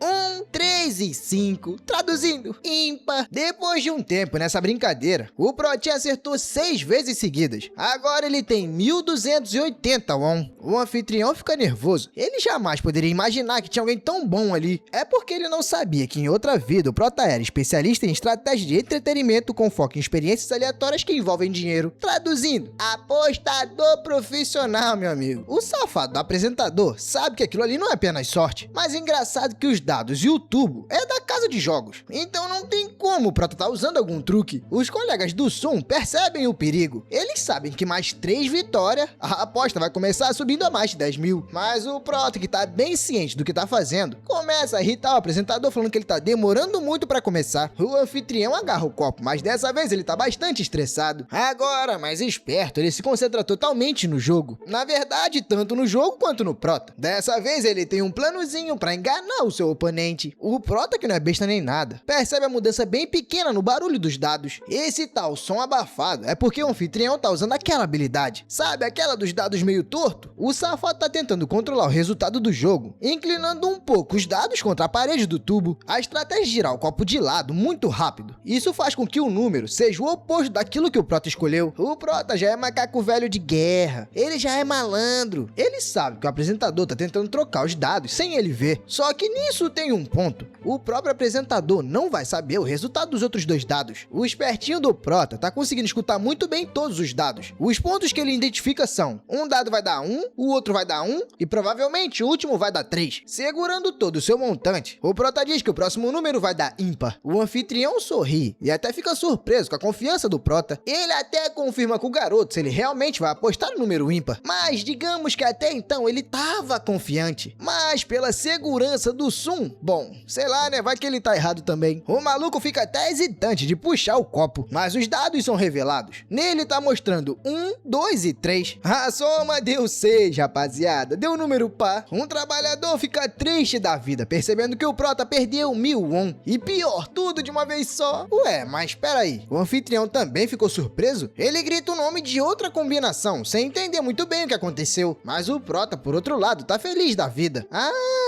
3 e 5. Traduzindo, ímpar. Depois de um tempo nessa brincadeira, o Protinha acertou 6 vezes seguidas. Agora ele tem 1.280 won. O anfitrião fica nervoso. Ele jamais poderia imaginar que tinha alguém tão bom ali. É porque ele não sabia que em outra vida o Prota era especialista em estratégia de entretenimento com foco em experiências aleatórias que envolvem dinheiro. Traduzindo, apostador profissional, meu amigo. O safado do apresentador sabe que aquilo ali não é apenas sorte, mas é engraçado que os dados e o tubo é da casa de jogos. Então não tem como o Prota tá usando algum truque. Os colegas do Sum percebem o perigo. Eles sabem que mais 3 vitórias, a aposta vai começar subindo a mais de 10 mil. Mas o Prota, que tá bem ciente do que tá fazendo, começa a irritar o apresentador falando que ele tá demorando muito pra começar. O anfitrião agarra o copo, mas dessa vez ele tá bastante estressado. Agora, mais esperto, ele se concentra totalmente no jogo. Na verdade, tanto no jogo quanto no Prota. Dessa vez ele tem um planozinho pra enganar o seu oponente. O Prota, que não é besta nem nada, percebe a mudança bem pequena no barulho dos dados. Esse tal som abafado é porque o anfitrião tá usando aquela habilidade. Sabe aquela dos dados meio torto? O safado tá tentando controlar o resultado do jogo, inclinando um pouco os dados contra a parede do tubo. A estratégia é girar o copo de lado muito rápido. Isso faz com que o número seja o oposto daquilo que o Prota escolheu. O Prota já é macaco velho de guerra. Ele já é malandro. Ele sabe que o apresentador tá tentando trocar os dados sem ele ver. Só que nisso tem um ponto. O próprio apresentador não vai saber o resultado dos outros 2 dados. O espertinho do Prota tá conseguindo escutar muito bem todos os dados. Os pontos que ele identifica são: um dado vai dar 1, o outro vai dar 1 e provavelmente o último vai dar 3. Segurando todo o seu montante, o Prota diz que o próximo número vai dar ímpar. O anfitrião sorri e até fica surpreso com a confiança do Prota. Ele até confirma com o garoto se ele realmente vai apostar no número ímpar. Mas digamos que até então ele tava confiante. Mas pela segurança do Sum, bom, sei lá, né? Vai que ele tá errado também. O maluco fica até hesitante de puxar o copo, mas os dados são revelados. Nele tá mostrando 1, 2 e 3. A soma deu 6, rapaziada. Deu um número par. Um trabalhador fica triste da vida, percebendo que o Prota perdeu 1.000 won. E pior, tudo de uma vez só. Ué, mas peraí. O anfitrião também ficou surpreso? Ele grita o nome de outra combinação, sem entender muito bem o que aconteceu. Mas o Prota, por outro lado, tá feliz da vida.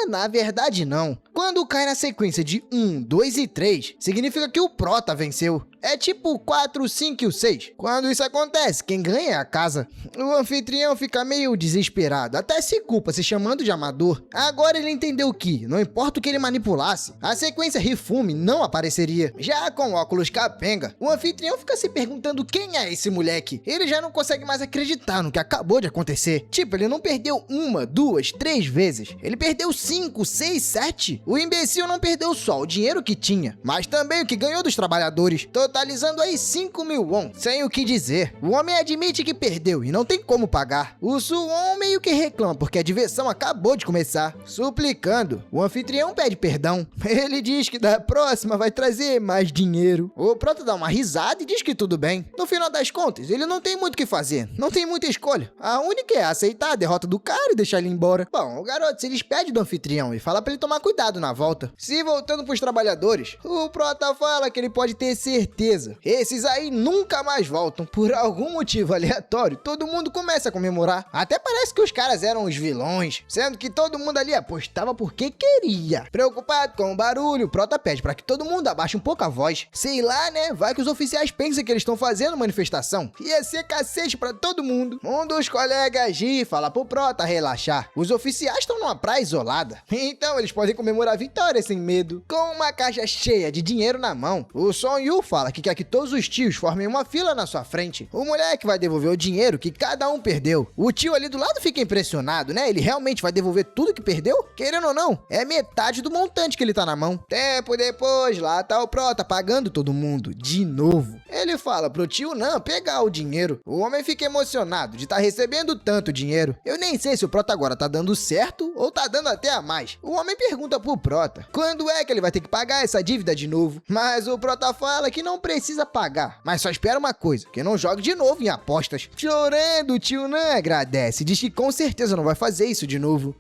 Na verdade não. Quando cai na sequência de 1, 2 e 3, significa que o Prota venceu. É tipo 4, 5 e o 6. Quando isso acontece, quem ganha é a casa. O anfitrião fica meio desesperado, até se culpa se chamando de amador. Agora ele entendeu que, não importa o que ele manipulasse, a sequência Rifume não apareceria. Já com óculos capenga, o anfitrião fica se perguntando quem é esse moleque. Ele já não consegue mais acreditar no que acabou de acontecer. Tipo, ele não perdeu 1, 2, 3 vezes. Ele perdeu 5, 6, 7. O imbecil não perdeu só o dinheiro que tinha, mas também o que ganhou dos trabalhadores, totalizando aí 5.000 won. Sem o que dizer, o homem admite que perdeu e não tem como pagar. O Suwon meio que reclama porque a diversão acabou de começar. Suplicando, o anfitrião pede perdão. Ele diz que da próxima vai trazer mais dinheiro. O Prota dá uma risada e diz que tudo bem. No final das contas, ele não tem muito o que fazer, não tem muita escolha. A única é aceitar a derrota do cara e deixar ele embora. Bom, o garoto se despede do anfitrião e fala pra ele tomar cuidado na volta. Se voltando ligando pros trabalhadores. O Prota fala que ele pode ter certeza. Esses aí nunca mais voltam. Por algum motivo aleatório, todo mundo começa a comemorar. Até parece que os caras eram os vilões, sendo que todo mundo ali apostava porque queria. Preocupado com o barulho, o Prota pede pra que todo mundo abaixe um pouco a voz. Sei lá, né? Vai que os oficiais pensam que eles estão fazendo manifestação. Ia ser cacete pra todo mundo. Um dos colegas ri e fala pro Prota relaxar. Os oficiais estão numa praia isolada, então eles podem comemorar a vitória sem medo. Com uma caixa cheia de dinheiro na mão, o Son Yu fala que quer que todos os tios formem uma fila na sua frente. O moleque vai devolver o dinheiro que cada um perdeu. O tio ali do lado fica impressionado, né? Ele realmente vai devolver tudo que perdeu? Querendo ou não, é metade do montante que ele tá na mão. Tempo depois, lá tá o Prota pagando todo mundo, de novo. Ele fala pro tio não pegar o dinheiro. O homem fica emocionado de estar recebendo tanto dinheiro. Eu nem sei se o Prota agora tá dando certo ou tá dando até a mais. O homem pergunta pro Prota quando é que ele vai ter que pagar essa dívida de novo. Mas o Prota fala que não precisa pagar, mas só espera uma coisa, que não jogue de novo em apostas. Chorando, o tio Nan agradece, diz que com certeza não vai fazer isso de novo.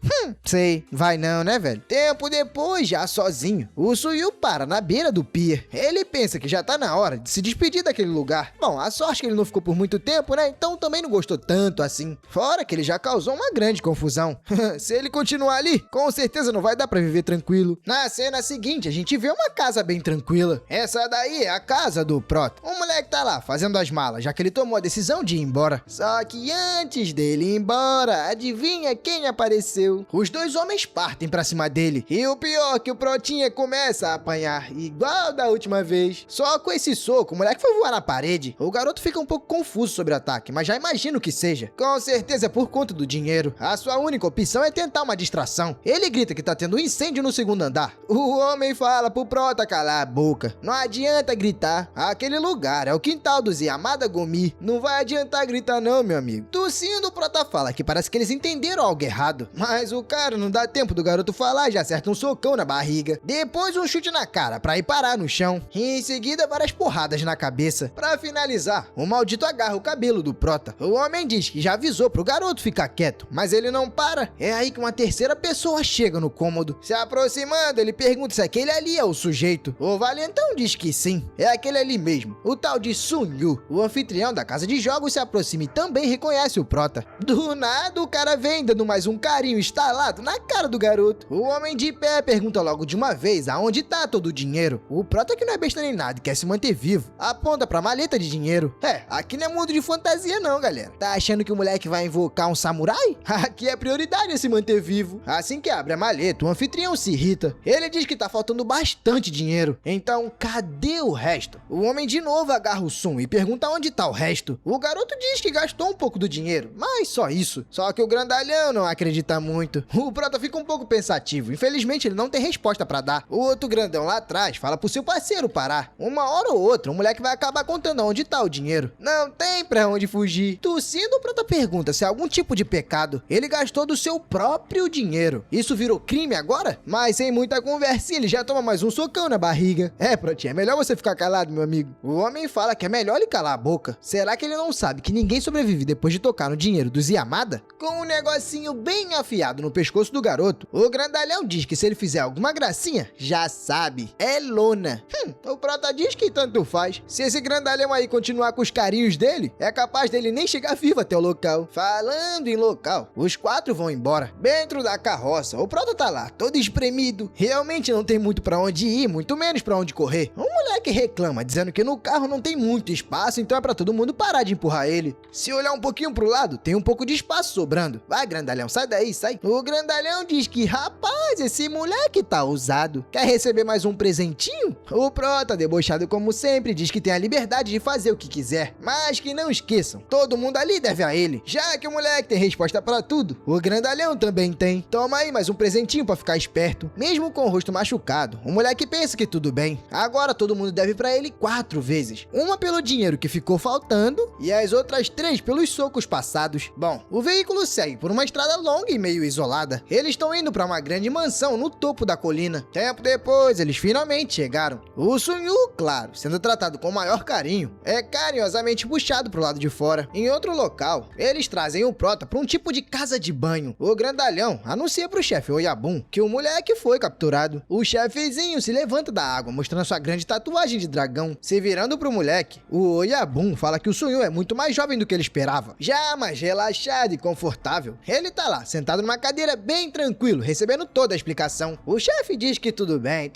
Sei, vai não, né, velho? Tempo depois, já sozinho, o Suyu para na beira do pier. Ele pensa que já tá na hora de se despedir daquele lugar. Bom, a sorte que ele não ficou por muito tempo, né? Então também não gostou tanto assim. Fora que ele já causou uma grande confusão. Se ele continuar ali, com certeza não vai dar pra viver tranquilo. Na cena seguinte, a gente vê uma casa bem tranquila. Essa daí é a casa do Prota. O moleque tá lá fazendo as malas, já que ele tomou a decisão de ir embora. Só que antes dele ir embora, adivinha quem apareceu? Os dois homens partem pra cima dele. E o pior é que o Protinha começa a apanhar, igual da última vez. Só com esse soco, o moleque foi voar na parede. O garoto fica um pouco confuso sobre o ataque, mas já imagino que seja. Com certeza é por conta do dinheiro. A sua única opção é tentar uma distração. Ele grita que tá tendo um incêndio no segundo andar. O homem fala pro Prota calar a boca. Não adianta gritar. Aquele lugar é o quintal dos Yamada Gomi. Não vai adiantar gritar não, meu amigo. Tossindo, o Prota fala que parece que eles entenderam algo errado. Mas o cara não dá tempo do garoto falar, já acerta um socão na barriga. Depois um chute na cara pra ir parar no chão. E em seguida várias porradas na cabeça. Pra finalizar, o maldito agarra o cabelo do Prota. O homem diz que já avisou pro garoto ficar quieto, mas ele não para. É aí que uma terceira pessoa chega no cômodo. Se aproximando, ele pergunta se aquele ali é o sujeito. O valentão diz que sim, é aquele ali mesmo, o tal de Sun Yu. O anfitrião da casa de jogos se aproxima e também reconhece o Prota. Do nada, o cara vem dando mais um carinho instalado na cara do garoto. O homem de pé pergunta logo de uma vez aonde tá todo o dinheiro. O Prota, que não é besta nem nada e quer se manter vivo, aponta pra maleta de dinheiro. Aqui não é mundo de fantasia não, galera. Tá achando que o moleque vai invocar um samurai? Aqui é prioridade se manter vivo. Assim que abre a maleta, o anfitrião se irrita. Ele diz que tá faltando bastante dinheiro. Então, cadê o resto? O homem de novo agarra o Sun e pergunta onde tá o resto. O garoto diz que gastou um pouco do dinheiro, mas só isso. Só que o grandalhão não acredita muito. O Prota fica um pouco pensativo. Infelizmente, ele não tem resposta pra dar. O outro grandão lá atrás fala pro seu parceiro parar. Uma hora ou outra, o moleque vai acabar contando onde tá o dinheiro. Não tem pra onde fugir. Tossindo, o Prota pergunta se é algum tipo de pecado. Ele gastou do seu próprio dinheiro. Isso virou crime agora? Mas sem muita conversinha, ele já toma mais um socão na barriga. Protinha, é melhor você ficar calado, meu amigo. O homem fala que é melhor ele calar a boca. Será que ele não sabe que ninguém sobrevive depois de tocar no dinheiro dos Yamada? Com um negocinho bem afiado no pescoço do garoto, o grandalhão diz que se ele fizer alguma gracinha, já sabe, é lona. O Prota diz que tanto faz. Se esse grandalhão aí continuar com os carinhos dele, é capaz dele nem chegar vivo até o local. Falando em local, os quatro vão embora. Dentro da carroça, o Prota tá lá, todo espremido. Realmente não tem muito pra onde ir, muito menos pra onde correr. O moleque reclama, dizendo que no carro não tem muito espaço, então é pra todo mundo parar de empurrar ele. Se olhar um pouquinho pro lado, tem um pouco de espaço sobrando. Vai, grandalhão, sai daí, sai. O grandalhão diz que, rapaz, esse moleque tá ousado. Quer receber mais um presentinho? O Prota, debochado como sempre, diz que tem a liberdade de fazer o que quiser. Mas que não esqueçam, todo mundo ali deve a ele. Já que o moleque tem resposta pra tudo, o grandalhão também tem. Toma aí mais um presentinho pra ficar esperto. Mesmo com o rosto machucado, o moleque pensa que tudo bem. Agora todo mundo deve pra ele 4 vezes. Uma pelo dinheiro que ficou faltando e as outras 3 pelos socos passados. Bom, o veículo segue por uma estrada longa e meio isolada. Eles estão indo pra uma grande mansão no topo da colina. Tempo depois, eles finalmente chegaram. O Sun Yu, claro, sendo tratado com o maior carinho, é carinhosamente puxado pro lado de fora. Em outro local, eles trazem o Prota pra um tipo de casa de banho. O grandalhão anuncia pro chefe Oyabun que o moleque foi capturado. O chefe chefezinho se levanta da água, mostrando sua grande tatuagem de dragão. Se virando pro moleque, o Oyabun fala que o Sunyu é muito mais jovem do que ele esperava, já mais relaxado e confortável. Ele tá lá, sentado numa cadeira bem tranquilo, recebendo toda a explicação. O chefe diz que tudo bem,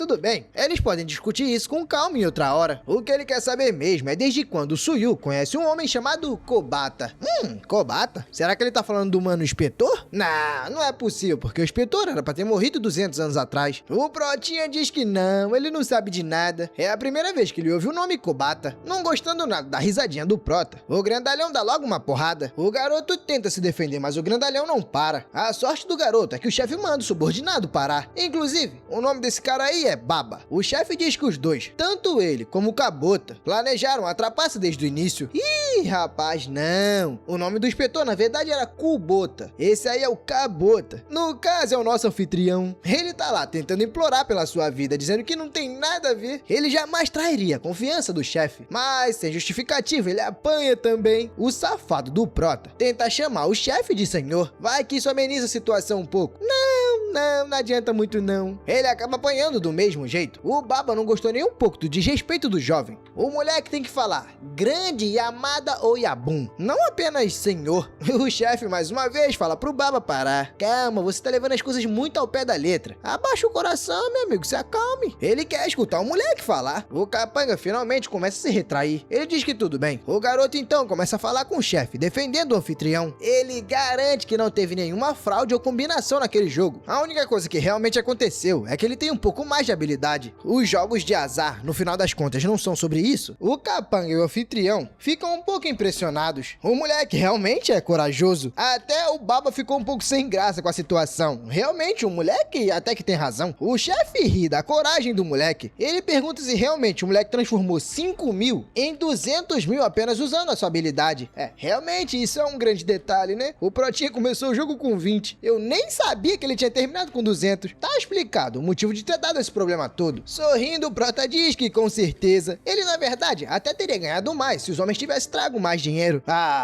eles podem discutir isso com calma em outra hora. O que ele quer saber mesmo é desde quando o Sunyu conhece um homem chamado Kobata. Kobata? Será que ele tá falando do mano inspetor? Não é possível, porque o inspetor era pra ter morrido 200 anos atrás. O Protinha diz que não, ele não sabe de nada. É a primeira vez que ele ouve o nome Kobata. Não gostando nada da risadinha do Prota, o grandalhão dá logo uma porrada. O garoto tenta se defender, mas o grandalhão não para. A sorte do garoto é que o chefe manda o subordinado parar. Inclusive, o nome desse cara aí é Baba. O chefe diz que os dois, tanto ele como o Kabota, planejaram a trapaça desde o início. Ih, rapaz, não. O nome do inspetor, na verdade, era Kubota. Esse aí é o Kabota. No caso, é o nosso anfitrião. Ele tá lá tentando implorar pela sua vida, dizendo que não tem nada a ver. Ele jamais trairia a confiança do chefe. Mas, sem justificativa, ele apanha também. O safado do Prota tenta chamar o chefe de senhor. Vai que isso ameniza a situação um pouco. Não adianta muito não. Ele acaba apanhando do mesmo jeito. O Baba não gostou nem um pouco do desrespeito do jovem. O moleque tem que falar grande Yamada Oyabun, não apenas senhor. O chefe mais uma vez fala pro Baba parar. Calma, você tá levando as coisas muito ao pé da letra. Abaixa o coração, meu amigo, se acalme. Ele quer escutar o moleque falar. O capanga finalmente começa a se retrair. Ele diz que tudo bem. O garoto então começa a falar com o chefe, defendendo o anfitrião. Ele garante que não teve nenhuma fraude ou combinação naquele jogo. A única coisa que realmente aconteceu é que ele tem um pouco mais de habilidade. Os jogos de azar, no final das contas, não são sobre isso. O capanga e o anfitrião ficam um pouco impressionados. O moleque realmente é corajoso. Até o Baba ficou um pouco sem graça com a situação. Realmente, o moleque até que tem razão. O chefe ri da coragem do moleque. Ele pergunta se realmente o moleque transformou 5 mil em 200 mil apenas usando a sua habilidade. Realmente, isso é um grande detalhe, né? O Protinha começou o jogo com 20. Eu nem sabia que ele tinha terminado com 200. Tá explicado o motivo de ter dado esse problema todo. Sorrindo, o Prota diz que com certeza ele na verdade até teria ganhado mais se os homens tivessem trago mais dinheiro.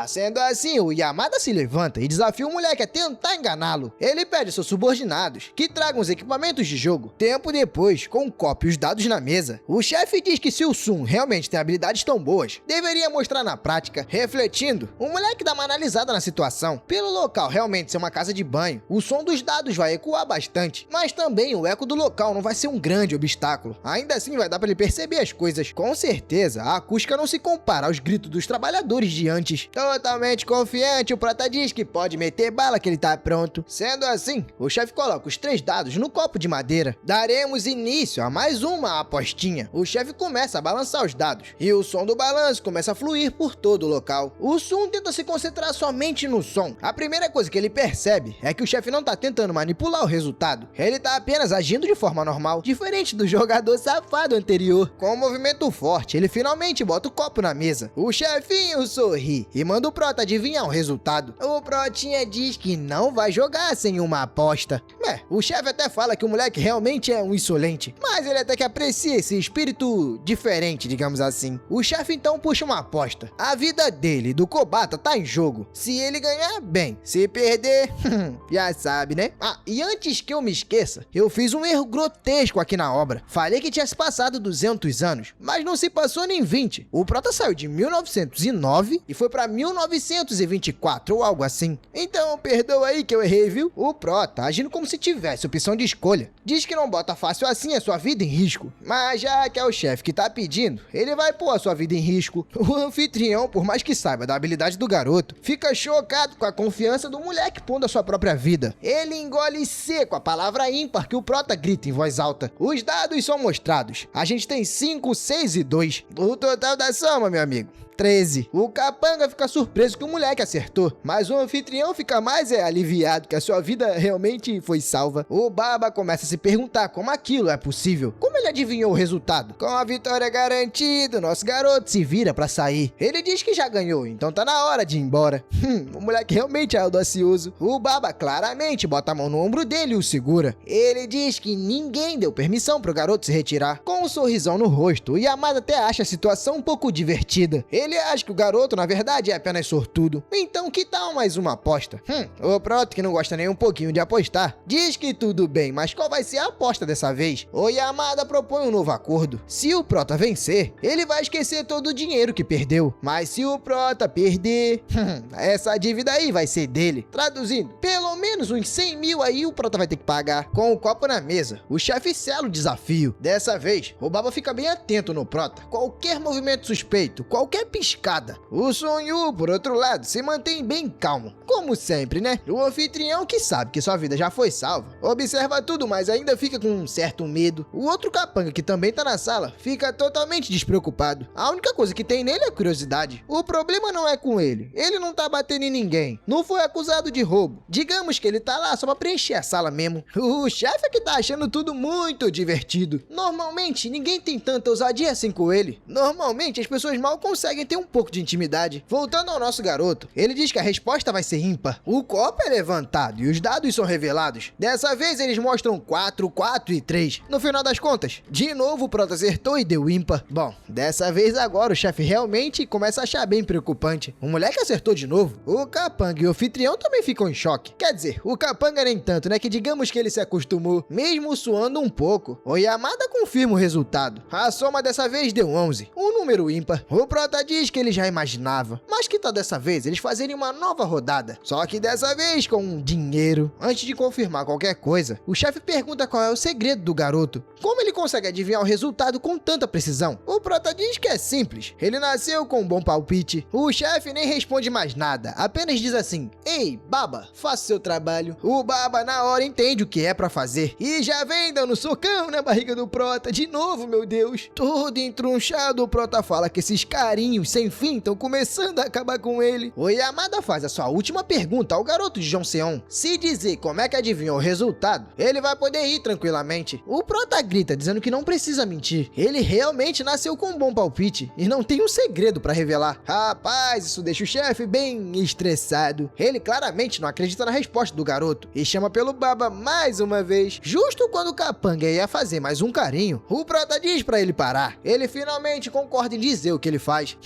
Sendo assim, o Yamada se levanta e desafia o moleque a tentar enganá-lo. Ele pede aos seus subordinados que tragam os equipamentos de jogo. Tempo depois, com o copo e os dados na mesa, o chefe diz que se o Sun realmente tem habilidades tão boas, deveria mostrar na prática. Refletindo, o moleque dá uma analisada na situação. Pelo local realmente ser uma casa de banho, o som dos dados vai ecoar bastante, mas também o eco do local não vai ser um grande obstáculo. Ainda assim vai dar pra ele perceber as coisas. Com certeza, a acústica não se compara aos gritos dos trabalhadores de antes. Totalmente confiante, o Prota diz que pode meter bala que ele tá pronto. Sendo assim, o chefe coloca os 3 dados no copo de madeira. Daremos início a mais uma apostinha. O chefe começa a balançar os dados, e o som do balanço começa a fluir por todo o local. O Sun tenta se concentrar somente no som. A primeira coisa que ele percebe é que o chefe não tá tentando manipular o resultado. Ele tá apenas agindo de forma normal, diferente do jogador safado anterior. Com um movimento forte, ele finalmente bota o copo na mesa. O chefinho sorri e manda o Prota adivinhar o resultado. O Protinha diz que não vai jogar sem uma aposta. O chefe até fala que o moleque realmente é um insolente, mas ele até que aprecia esse espírito diferente, digamos assim. O chefe então puxa uma aposta. A vida dele e do Kobata tá em jogo. Se ele ganhar, bem. Se perder, já sabe, né? E antes que eu me esqueça, eu fiz um erro grotesco aqui na obra. Falei que tinha se passado 200 anos, mas não se passou nem 20. O Prota saiu de 1909 e foi pra 1924 ou algo assim. Então, perdoa aí que eu errei, viu? O Prota, agindo como se tivesse opção de escolha, diz que não bota fácil assim a sua vida em risco. Mas já que é o chefe que tá pedindo, ele vai pôr a sua vida em risco. O anfitrião, por mais que saiba da habilidade do garoto, fica chocado com a confiança do moleque pondo a sua própria vida. Ele engole seco a palavra ímpar que o Prota grita em voz alta. Os dados são mostrados. A gente tem 5, 6 e 2. O total da soma, meu amigo, 13. O capanga fica surpreso que o moleque acertou, mas o anfitrião fica mais aliviado que a sua vida realmente foi salva. O Baba começa a se perguntar como aquilo é possível. Como ele adivinhou o resultado? Com a vitória garantida, nosso garoto se vira pra sair. Ele diz que já ganhou, então tá na hora de ir embora. O moleque realmente é audacioso. O Baba claramente bota a mão no ombro dele e o segura. Ele diz que ninguém deu permissão pro garoto se retirar. Com um sorrisão no rosto, o Yamada até acha a situação um pouco divertida. Ele acha que o garoto, na verdade, é apenas sortudo. Então, que tal mais uma aposta? O Prota, que não gosta nem um pouquinho de apostar, diz que tudo bem, mas qual vai ser a aposta dessa vez? O Yamada propõe um novo acordo. Se o Prota vencer, ele vai esquecer todo o dinheiro que perdeu. Mas se o Prota perder, essa dívida aí vai ser dele. Traduzindo, pelo menos uns 100 mil aí o Prota vai ter que pagar. Com o copo na mesa, o chefe sela o desafio. Dessa vez, o Baba fica bem atento no Prota. Qualquer movimento suspeito, qualquer piscada. O Sonyu, por outro lado, se mantém bem calmo. Como sempre, né? O anfitrião, que sabe que sua vida já foi salva, observa tudo, mas ainda fica com um certo medo. O outro capanga, que também tá na sala, fica totalmente despreocupado. A única coisa que tem nele é curiosidade. O problema não é com ele. Ele não tá batendo em ninguém. Não foi acusado de roubo. Digamos que ele tá lá só pra preencher a sala mesmo. O chefe é que tá achando tudo muito divertido. Normalmente, ninguém tem tanta ousadia assim com ele. Normalmente, as pessoas mal conseguem ter um pouco de intimidade. Voltando ao nosso garoto, ele diz que a resposta vai ser ímpar. O copo é levantado e os dados são revelados. Dessa vez, eles mostram 4, 4 e 3. No final das contas, de novo o Prota acertou e deu ímpar. Bom, dessa vez agora o chefe realmente começa a achar bem preocupante. O moleque acertou de novo. O capanga e o anfitrião também ficam em choque. Quer dizer, o capanga nem tanto, né? Que digamos que ele se acostumou, mesmo suando um pouco. O Yamada confirma o resultado. A soma dessa vez deu 11, um número ímpar. O Prota diz que ele já imaginava, mas que tal dessa vez eles fazerem uma nova rodada? Só que dessa vez com dinheiro. Antes de confirmar qualquer coisa, o chefe pergunta qual é o segredo do garoto. Como ele consegue adivinhar o resultado com tanta precisão? O Prota diz que é simples. Ele nasceu com um bom palpite. O chefe nem responde mais nada, apenas diz assim: "Ei, Baba, faça seu trabalho." O Baba na hora entende o que é pra fazer e já vem dando socão na barriga do Prota. De novo, meu Deus. Todo entrunchado, o Prota fala que esses carinhos sem fim estão começando a acabar com ele. O Yamada faz a sua última pergunta ao garoto de Joseon. Se dizer como é que adivinhou o resultado, ele vai poder ir tranquilamente. O Prota grita dizendo que não precisa mentir. Ele realmente nasceu com um bom palpite e não tem um segredo pra revelar. Rapaz, isso deixa o chefe bem estressado. Ele claramente não acredita na resposta do garoto e chama pelo Baba mais uma vez. Justo quando o capanga ia fazer mais um carinho, o Prota diz pra ele parar. Ele finalmente concorda em dizer o que ele faz.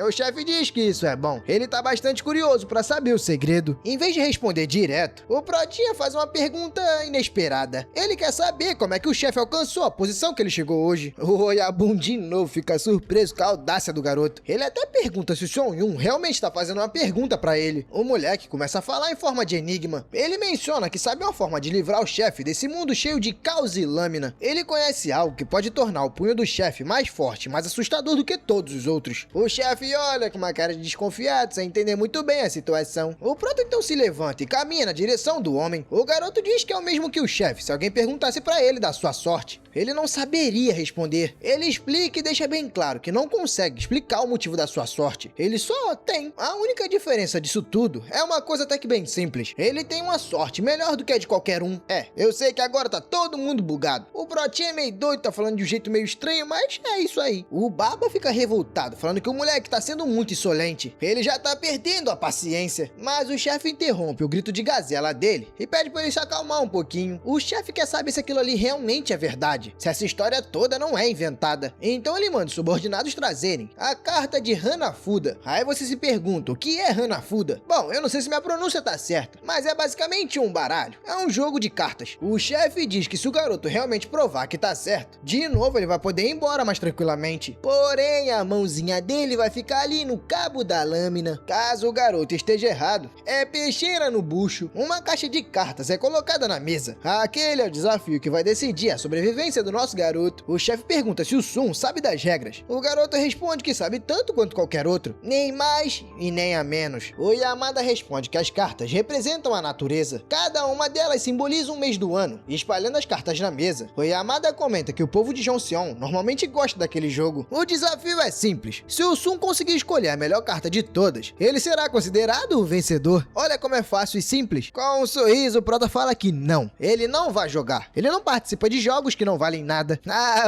O chefe diz que isso é bom. Ele tá bastante curioso pra saber o segredo. Em vez de responder direto, o Protinha faz uma pergunta inesperada. Ele quer saber como é que o chefe alcançou a posição que ele chegou hoje. O Oyabun de novo fica surpreso com a audácia do garoto. Ele até pergunta se o Sonhyun realmente tá fazendo uma pergunta pra ele. O moleque começa a falar em forma de enigma. Ele menciona que sabe uma forma de livrar o chefe desse mundo cheio de caos e lâmina. Ele conhece algo que pode tornar o punho do chefe mais forte, mais assustador do que todos os outros. O chefe olha com uma cara de desconfiado, sem entender muito bem a situação. O Prota então se levanta e caminha na direção do homem. O garoto diz que é o mesmo que o chefe, se alguém perguntasse pra ele da sua sorte. Ele não saberia responder. Ele explica e deixa bem claro que não consegue explicar o motivo da sua sorte. Ele só tem. A única diferença disso tudo é uma coisa até que bem simples. Ele tem uma sorte melhor do que a de qualquer um. Eu sei que agora tá todo mundo bugado. O Protinha é meio doido, tá falando de um jeito meio estranho, mas é isso aí. O Baba fica revoltado, falando que o moleque tá sendo muito insolente. Ele já tá perdendo a paciência. Mas o chefe interrompe o grito de gazela dele e pede pra ele se acalmar um pouquinho. O chefe quer saber se aquilo ali realmente é verdade, se essa história toda não é inventada. Então ele manda os subordinados trazerem a carta de Hanafuda. Aí você se pergunta, o que é Hanafuda? Bom, eu não sei se minha pronúncia tá certa, mas é basicamente um baralho. É um jogo de cartas. O chefe diz que se o garoto realmente provar que tá certo, de novo ele vai poder ir embora mais tranquilamente. Porém, a mãozinha dele vai ficar ali no cabo da lâmina. Caso o garoto esteja errado, é peixeira no bucho. Uma caixa de cartas é colocada na mesa. Aquele é o desafio que vai decidir a sobrevivência do nosso garoto. O chefe pergunta se o Sun sabe das regras. O garoto responde que sabe tanto quanto qualquer outro, nem mais e nem a menos. O Yamada responde que as cartas representam a natureza. Cada uma delas simboliza um mês do ano, espalhando as cartas na mesa. O Yamada comenta que o povo de Joseon normalmente gosta daquele jogo. O desafio é simples. Se o Sun conseguir escolher a melhor carta de todas, ele será considerado o vencedor. Olha como é fácil e simples. Com um sorriso, o Prota fala que não. Ele não vai jogar. Ele não participa de jogos que não valem nada.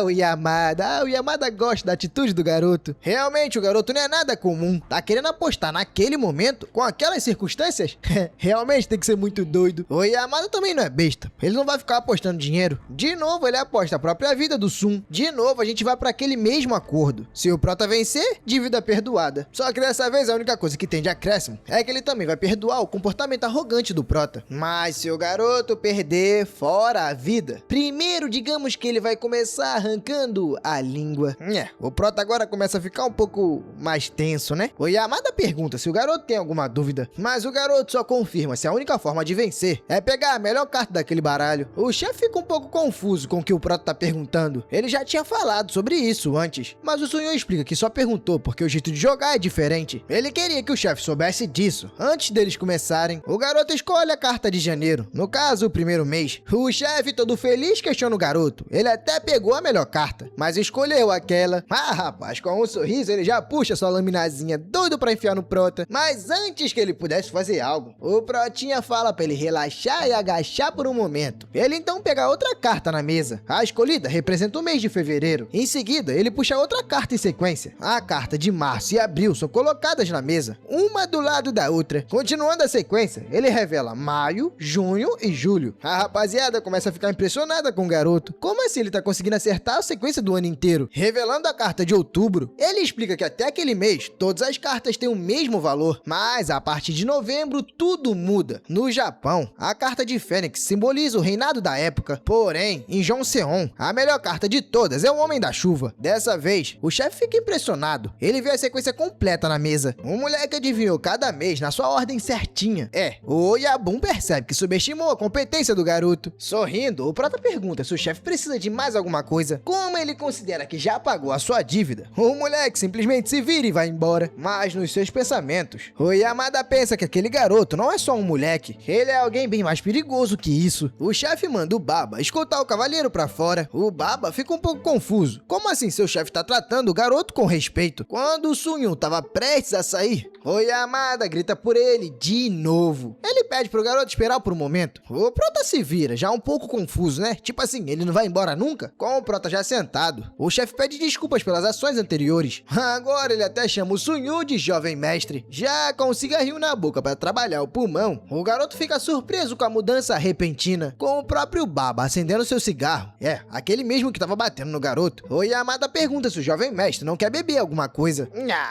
O Yamada gosta da atitude do garoto. Realmente, o garoto não é nada comum. Tá querendo apostar naquele momento, com aquelas circunstâncias? Realmente tem que ser muito doido. O Yamada também não é besta. Ele não vai ficar apostando dinheiro. De novo, ele aposta a própria vida do Sun. De novo, a gente vai para aquele mesmo acordo. Se o Prota vencer, dívida perdoada. Só que dessa vez, a única coisa que tem de acréscimo é que ele também vai perdoar o comportamento arrogante do Prota. Mas se o garoto perder, fora a vida. Primeiro, digamos que ele vai começar arrancando a língua. O Prota agora começa a ficar um pouco mais tenso, né? O Yamada pergunta se o garoto tem alguma dúvida, mas o garoto só confirma se a única forma de vencer é pegar a melhor carta daquele baralho. O chefe fica um pouco confuso com o que o Prota tá perguntando. Ele já tinha falado sobre isso antes, mas o Sunyo explica que só perguntou porque o jeito de jogar é diferente. Ele queria que o chefe soubesse disso antes deles começarem. O garoto escolhe a carta de janeiro, no caso, o primeiro mês. O chefe, todo feliz, questiona o garoto. Ele até pegou a melhor carta, mas escolheu aquela. Rapaz, com um sorriso, ele já puxa sua laminazinha, doido pra enfiar no Prota. Mas antes que ele pudesse fazer algo, o Protinha fala pra ele relaxar e agachar por um momento. Ele então pega outra carta na mesa. A escolhida representa o mês de fevereiro. Em seguida, ele puxa outra carta em sequência. A carta de março e abril são colocadas na mesa, uma do lado da outra. Continuando a sequência, ele revela maio, junho e julho. A rapaziada começa a ficar impressionada com o garoto. Como assim ele tá conseguindo acertar a sequência do ano inteiro? Revelando a carta de outubro, ele explica que até aquele mês, todas as cartas têm o mesmo valor, mas a partir de novembro tudo muda. No Japão, a carta de Fênix simboliza o reinado da época, porém, em Joseon, a melhor carta de todas é o Homem da Chuva. Dessa vez, o chefe fica impressionado. Ele vê a sequência completa na mesa. O moleque adivinhou cada mês na sua ordem certinha. O Oyabun percebe que subestimou a competência do garoto. Sorrindo, o Prota pergunta se o chefe precisa de mais alguma coisa. Como ele considera que já pagou a sua dívida, o moleque simplesmente se vira e vai embora. Mas nos seus pensamentos, o Yamada pensa que aquele garoto não é só um moleque. Ele é alguém bem mais perigoso que isso. O chefe manda o Baba escoltar o cavaleiro pra fora. O Baba fica um pouco confuso. Como assim seu chefe tá tratando o garoto com respeito? Quando o Sunyo tava prestes a sair, o Yamada grita por ele de novo. Ele pede pro garoto esperar por um momento. O Prota se vira, já um pouco confuso, né? Tipo assim, ele não vai embora nunca? Com o Prota já sentado, o chefe pede desculpas pelas ações anteriores. Agora ele até chama o Sunyo de jovem mestre. Já com um cigarrinho na boca para trabalhar o pulmão, o garoto fica surpreso com a mudança repentina, com o próprio Baba acendendo seu cigarro. Aquele mesmo que tava batendo no garoto. O Yamada pergunta se o jovem mestre não quer beber alguma coisa.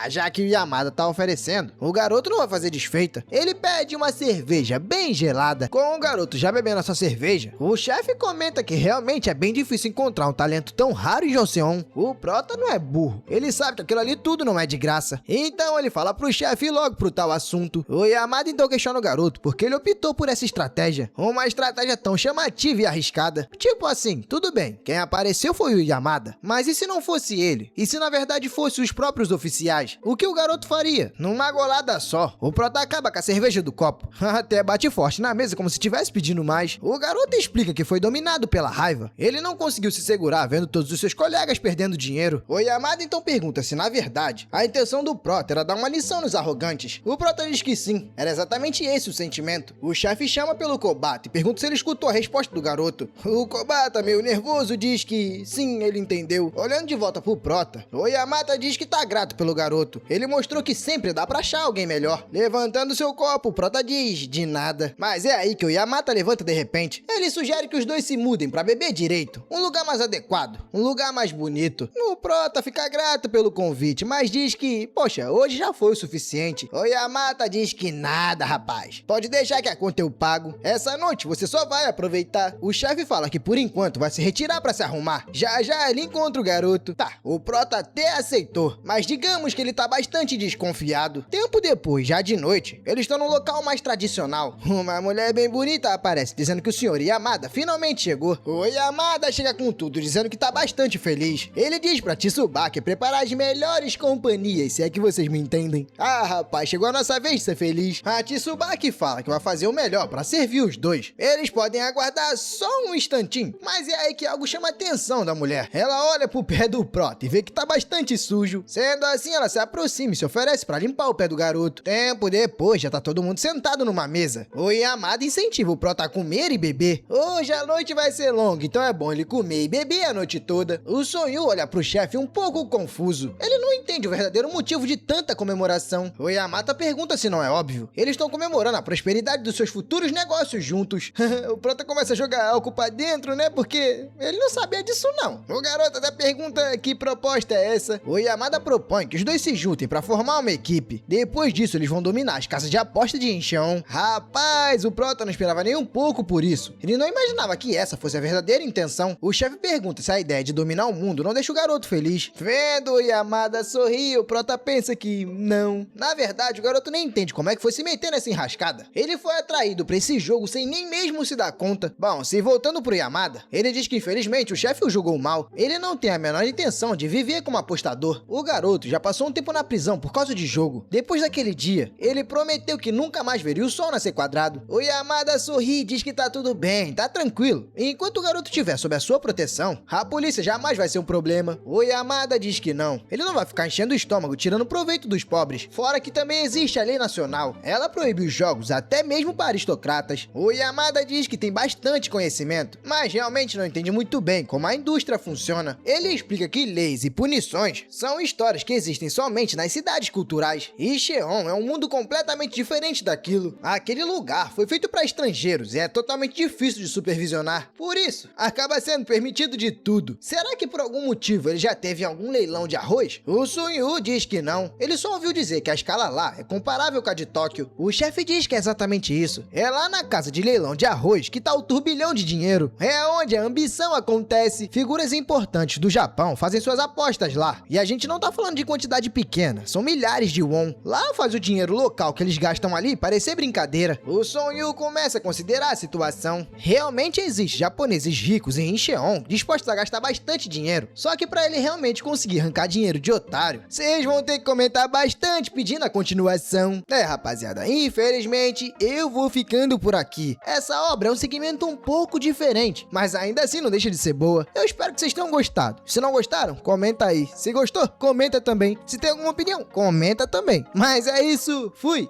Já que o Yamada tá oferecendo, o garoto não vai fazer desfeita. Ele pede uma cerveja bem gelada. Com o garoto já bebendo a sua cerveja, o chefe comenta que realmente é bem difícil encontrar um talento tão raro em Joseon. O Prota não é burro. Ele sabe que aquilo ali tudo não é de graça. Então ele fala pro chefe logo pro tal assunto. O Yamada então questiona o garoto porque ele optou por essa estratégia. Uma estratégia tão chamativa e arriscada. Tipo assim, tudo bem, quem apareceu foi o Yamada. Mas e se não fosse ele? E se na verdade fosse os próprios oficiais? O que o garoto faria? Numa golada só, o Prota acaba com a cerveja do copo. Até bate forte na mesa como se estivesse pedindo mais. O garoto explica que foi dominado pela raiva. Ele não conseguiu se segurar vendo todos os seus colegas perdendo dinheiro. O Yamada então pergunta se na verdade a intenção do Prota era dar uma lição nos arrogantes. O Prota diz que sim, era exatamente esse o sentimento. O chefe chama pelo Kobata e pergunta se ele escutou a resposta do garoto. O Kobata, meio nervoso, diz que sim, ele entendeu. Olhando de volta pro Prota, o Yamada diz que tá grato pelo garoto. Ele mostrou que sempre dá pra achar alguém melhor. Levantando seu copo, o Prota diz de nada. Mas é aí que o Yamada levanta de repente. Ele sugere que os dois se mudem pra beber direito. Um lugar mais adequado, um lugar mais bonito. O Prota fica grato pelo convite, mas diz que, poxa, hoje já foi o suficiente. O Yamada diz que nada, rapaz. Pode deixar que a conta eu pago. Essa noite você só vai aproveitar. O chefe fala que por enquanto vai se retirar pra se arrumar. Já já ele encontra o garoto. Tá, o Prota até aceitou, mas digamos que ele tá bastante desconfiado. Tempo depois, já de noite, eles estão num local mais tradicional. Uma mulher bem bonita aparece, dizendo que o senhor Yamada finalmente chegou. O Yamada chega com tudo, dizendo que tá bastante feliz. Ele diz pra Tsubaki preparar as melhores companhias, se é que vocês me entendem. Rapaz, chegou a nossa vez de ser feliz. A Tsubaki fala que vai fazer o melhor pra servir os dois. Eles podem aguardar só um instantinho, mas é aí que algo chama a atenção da mulher. Ela olha pro pé do Prota e vê que tá bastante sujo. Sendo assim, ela se aproxima e se oferece pra limpar o ao pé do garoto. Tempo depois, já tá todo mundo sentado numa mesa. O Yamada incentiva o Prota a comer e beber. Hoje a noite vai ser longa, então é bom ele comer e beber a noite toda. O Sonyu olha pro chefe um pouco confuso. Ele não entende o verdadeiro motivo de tanta comemoração. O Yamada pergunta se não é óbvio. Eles estão comemorando a prosperidade dos seus futuros negócios juntos. O Prota começa a jogar álcool pra dentro, né? Porque ele não sabia disso não. O garoto até pergunta que proposta é essa. O Yamada propõe que os dois se juntem pra formar uma equipe. Depois disso, eles vão dominar as casas de aposta de Incheon. Rapaz, o Prota não esperava nem um pouco por isso. Ele não imaginava que essa fosse a verdadeira intenção. O chefe pergunta se a ideia de dominar o mundo não deixa o garoto feliz. Vendo o Yamada sorrir, o Prota pensa que não. Na verdade, o garoto nem entende como é que foi se meter nessa enrascada. Ele foi atraído pra esse jogo sem nem mesmo se dar conta. Bom, se voltando pro Yamada, ele diz que infelizmente o chefe o julgou mal. Ele não tem a menor intenção de viver como apostador. O garoto já passou um tempo na prisão por causa de jogo. Depois daquele dia, ele prometeu que nunca mais veria o sol nascer quadrado. O Yamada sorri e diz que tá tudo bem, tá tranquilo. Enquanto o garoto estiver sob a sua proteção, a polícia jamais vai ser um problema. O Yamada diz que não. Ele não vai ficar enchendo o estômago tirando proveito dos pobres. Fora que também existe a lei nacional. Ela proíbe os jogos até mesmo para aristocratas. O Yamada diz que tem bastante conhecimento, mas realmente não entende muito bem como a indústria funciona. Ele explica que leis e punições são histórias que existem somente nas cidades culturais. E Incheon é um mundo completamente diferente daquilo. Aquele lugar foi feito para estrangeiros e é totalmente difícil de supervisionar. Por isso, acaba sendo permitido de tudo. Será que por algum motivo ele já teve algum leilão de arroz? O Sonyu diz que não. Ele só ouviu dizer que a escala lá é comparável com a de Tóquio. O chefe diz que é exatamente isso. É lá na casa de leilão de arroz que tá o turbilhão de dinheiro. É onde a ambição acontece. Figuras importantes do Japão fazem suas apostas lá. E a gente não tá falando de quantidade pequena, são milhares de won. Lá faz o dinheiro local que eles gastam ali parecer brincadeira. O Sonyu começa a considerar a situação. Realmente existe japoneses ricos em Incheon dispostos a gastar bastante dinheiro. Só que pra ele realmente conseguir arrancar dinheiro de otário, vocês vão ter que comentar bastante pedindo a continuação. Rapaziada, infelizmente eu vou ficando por aqui. Essa obra é um segmento um pouco diferente, mas ainda assim não deixa de ser boa. Eu espero que vocês tenham gostado. Se não gostaram, comenta aí. Se gostou, comenta também. Se tem alguma opinião, comenta também. Mas é isso, fui!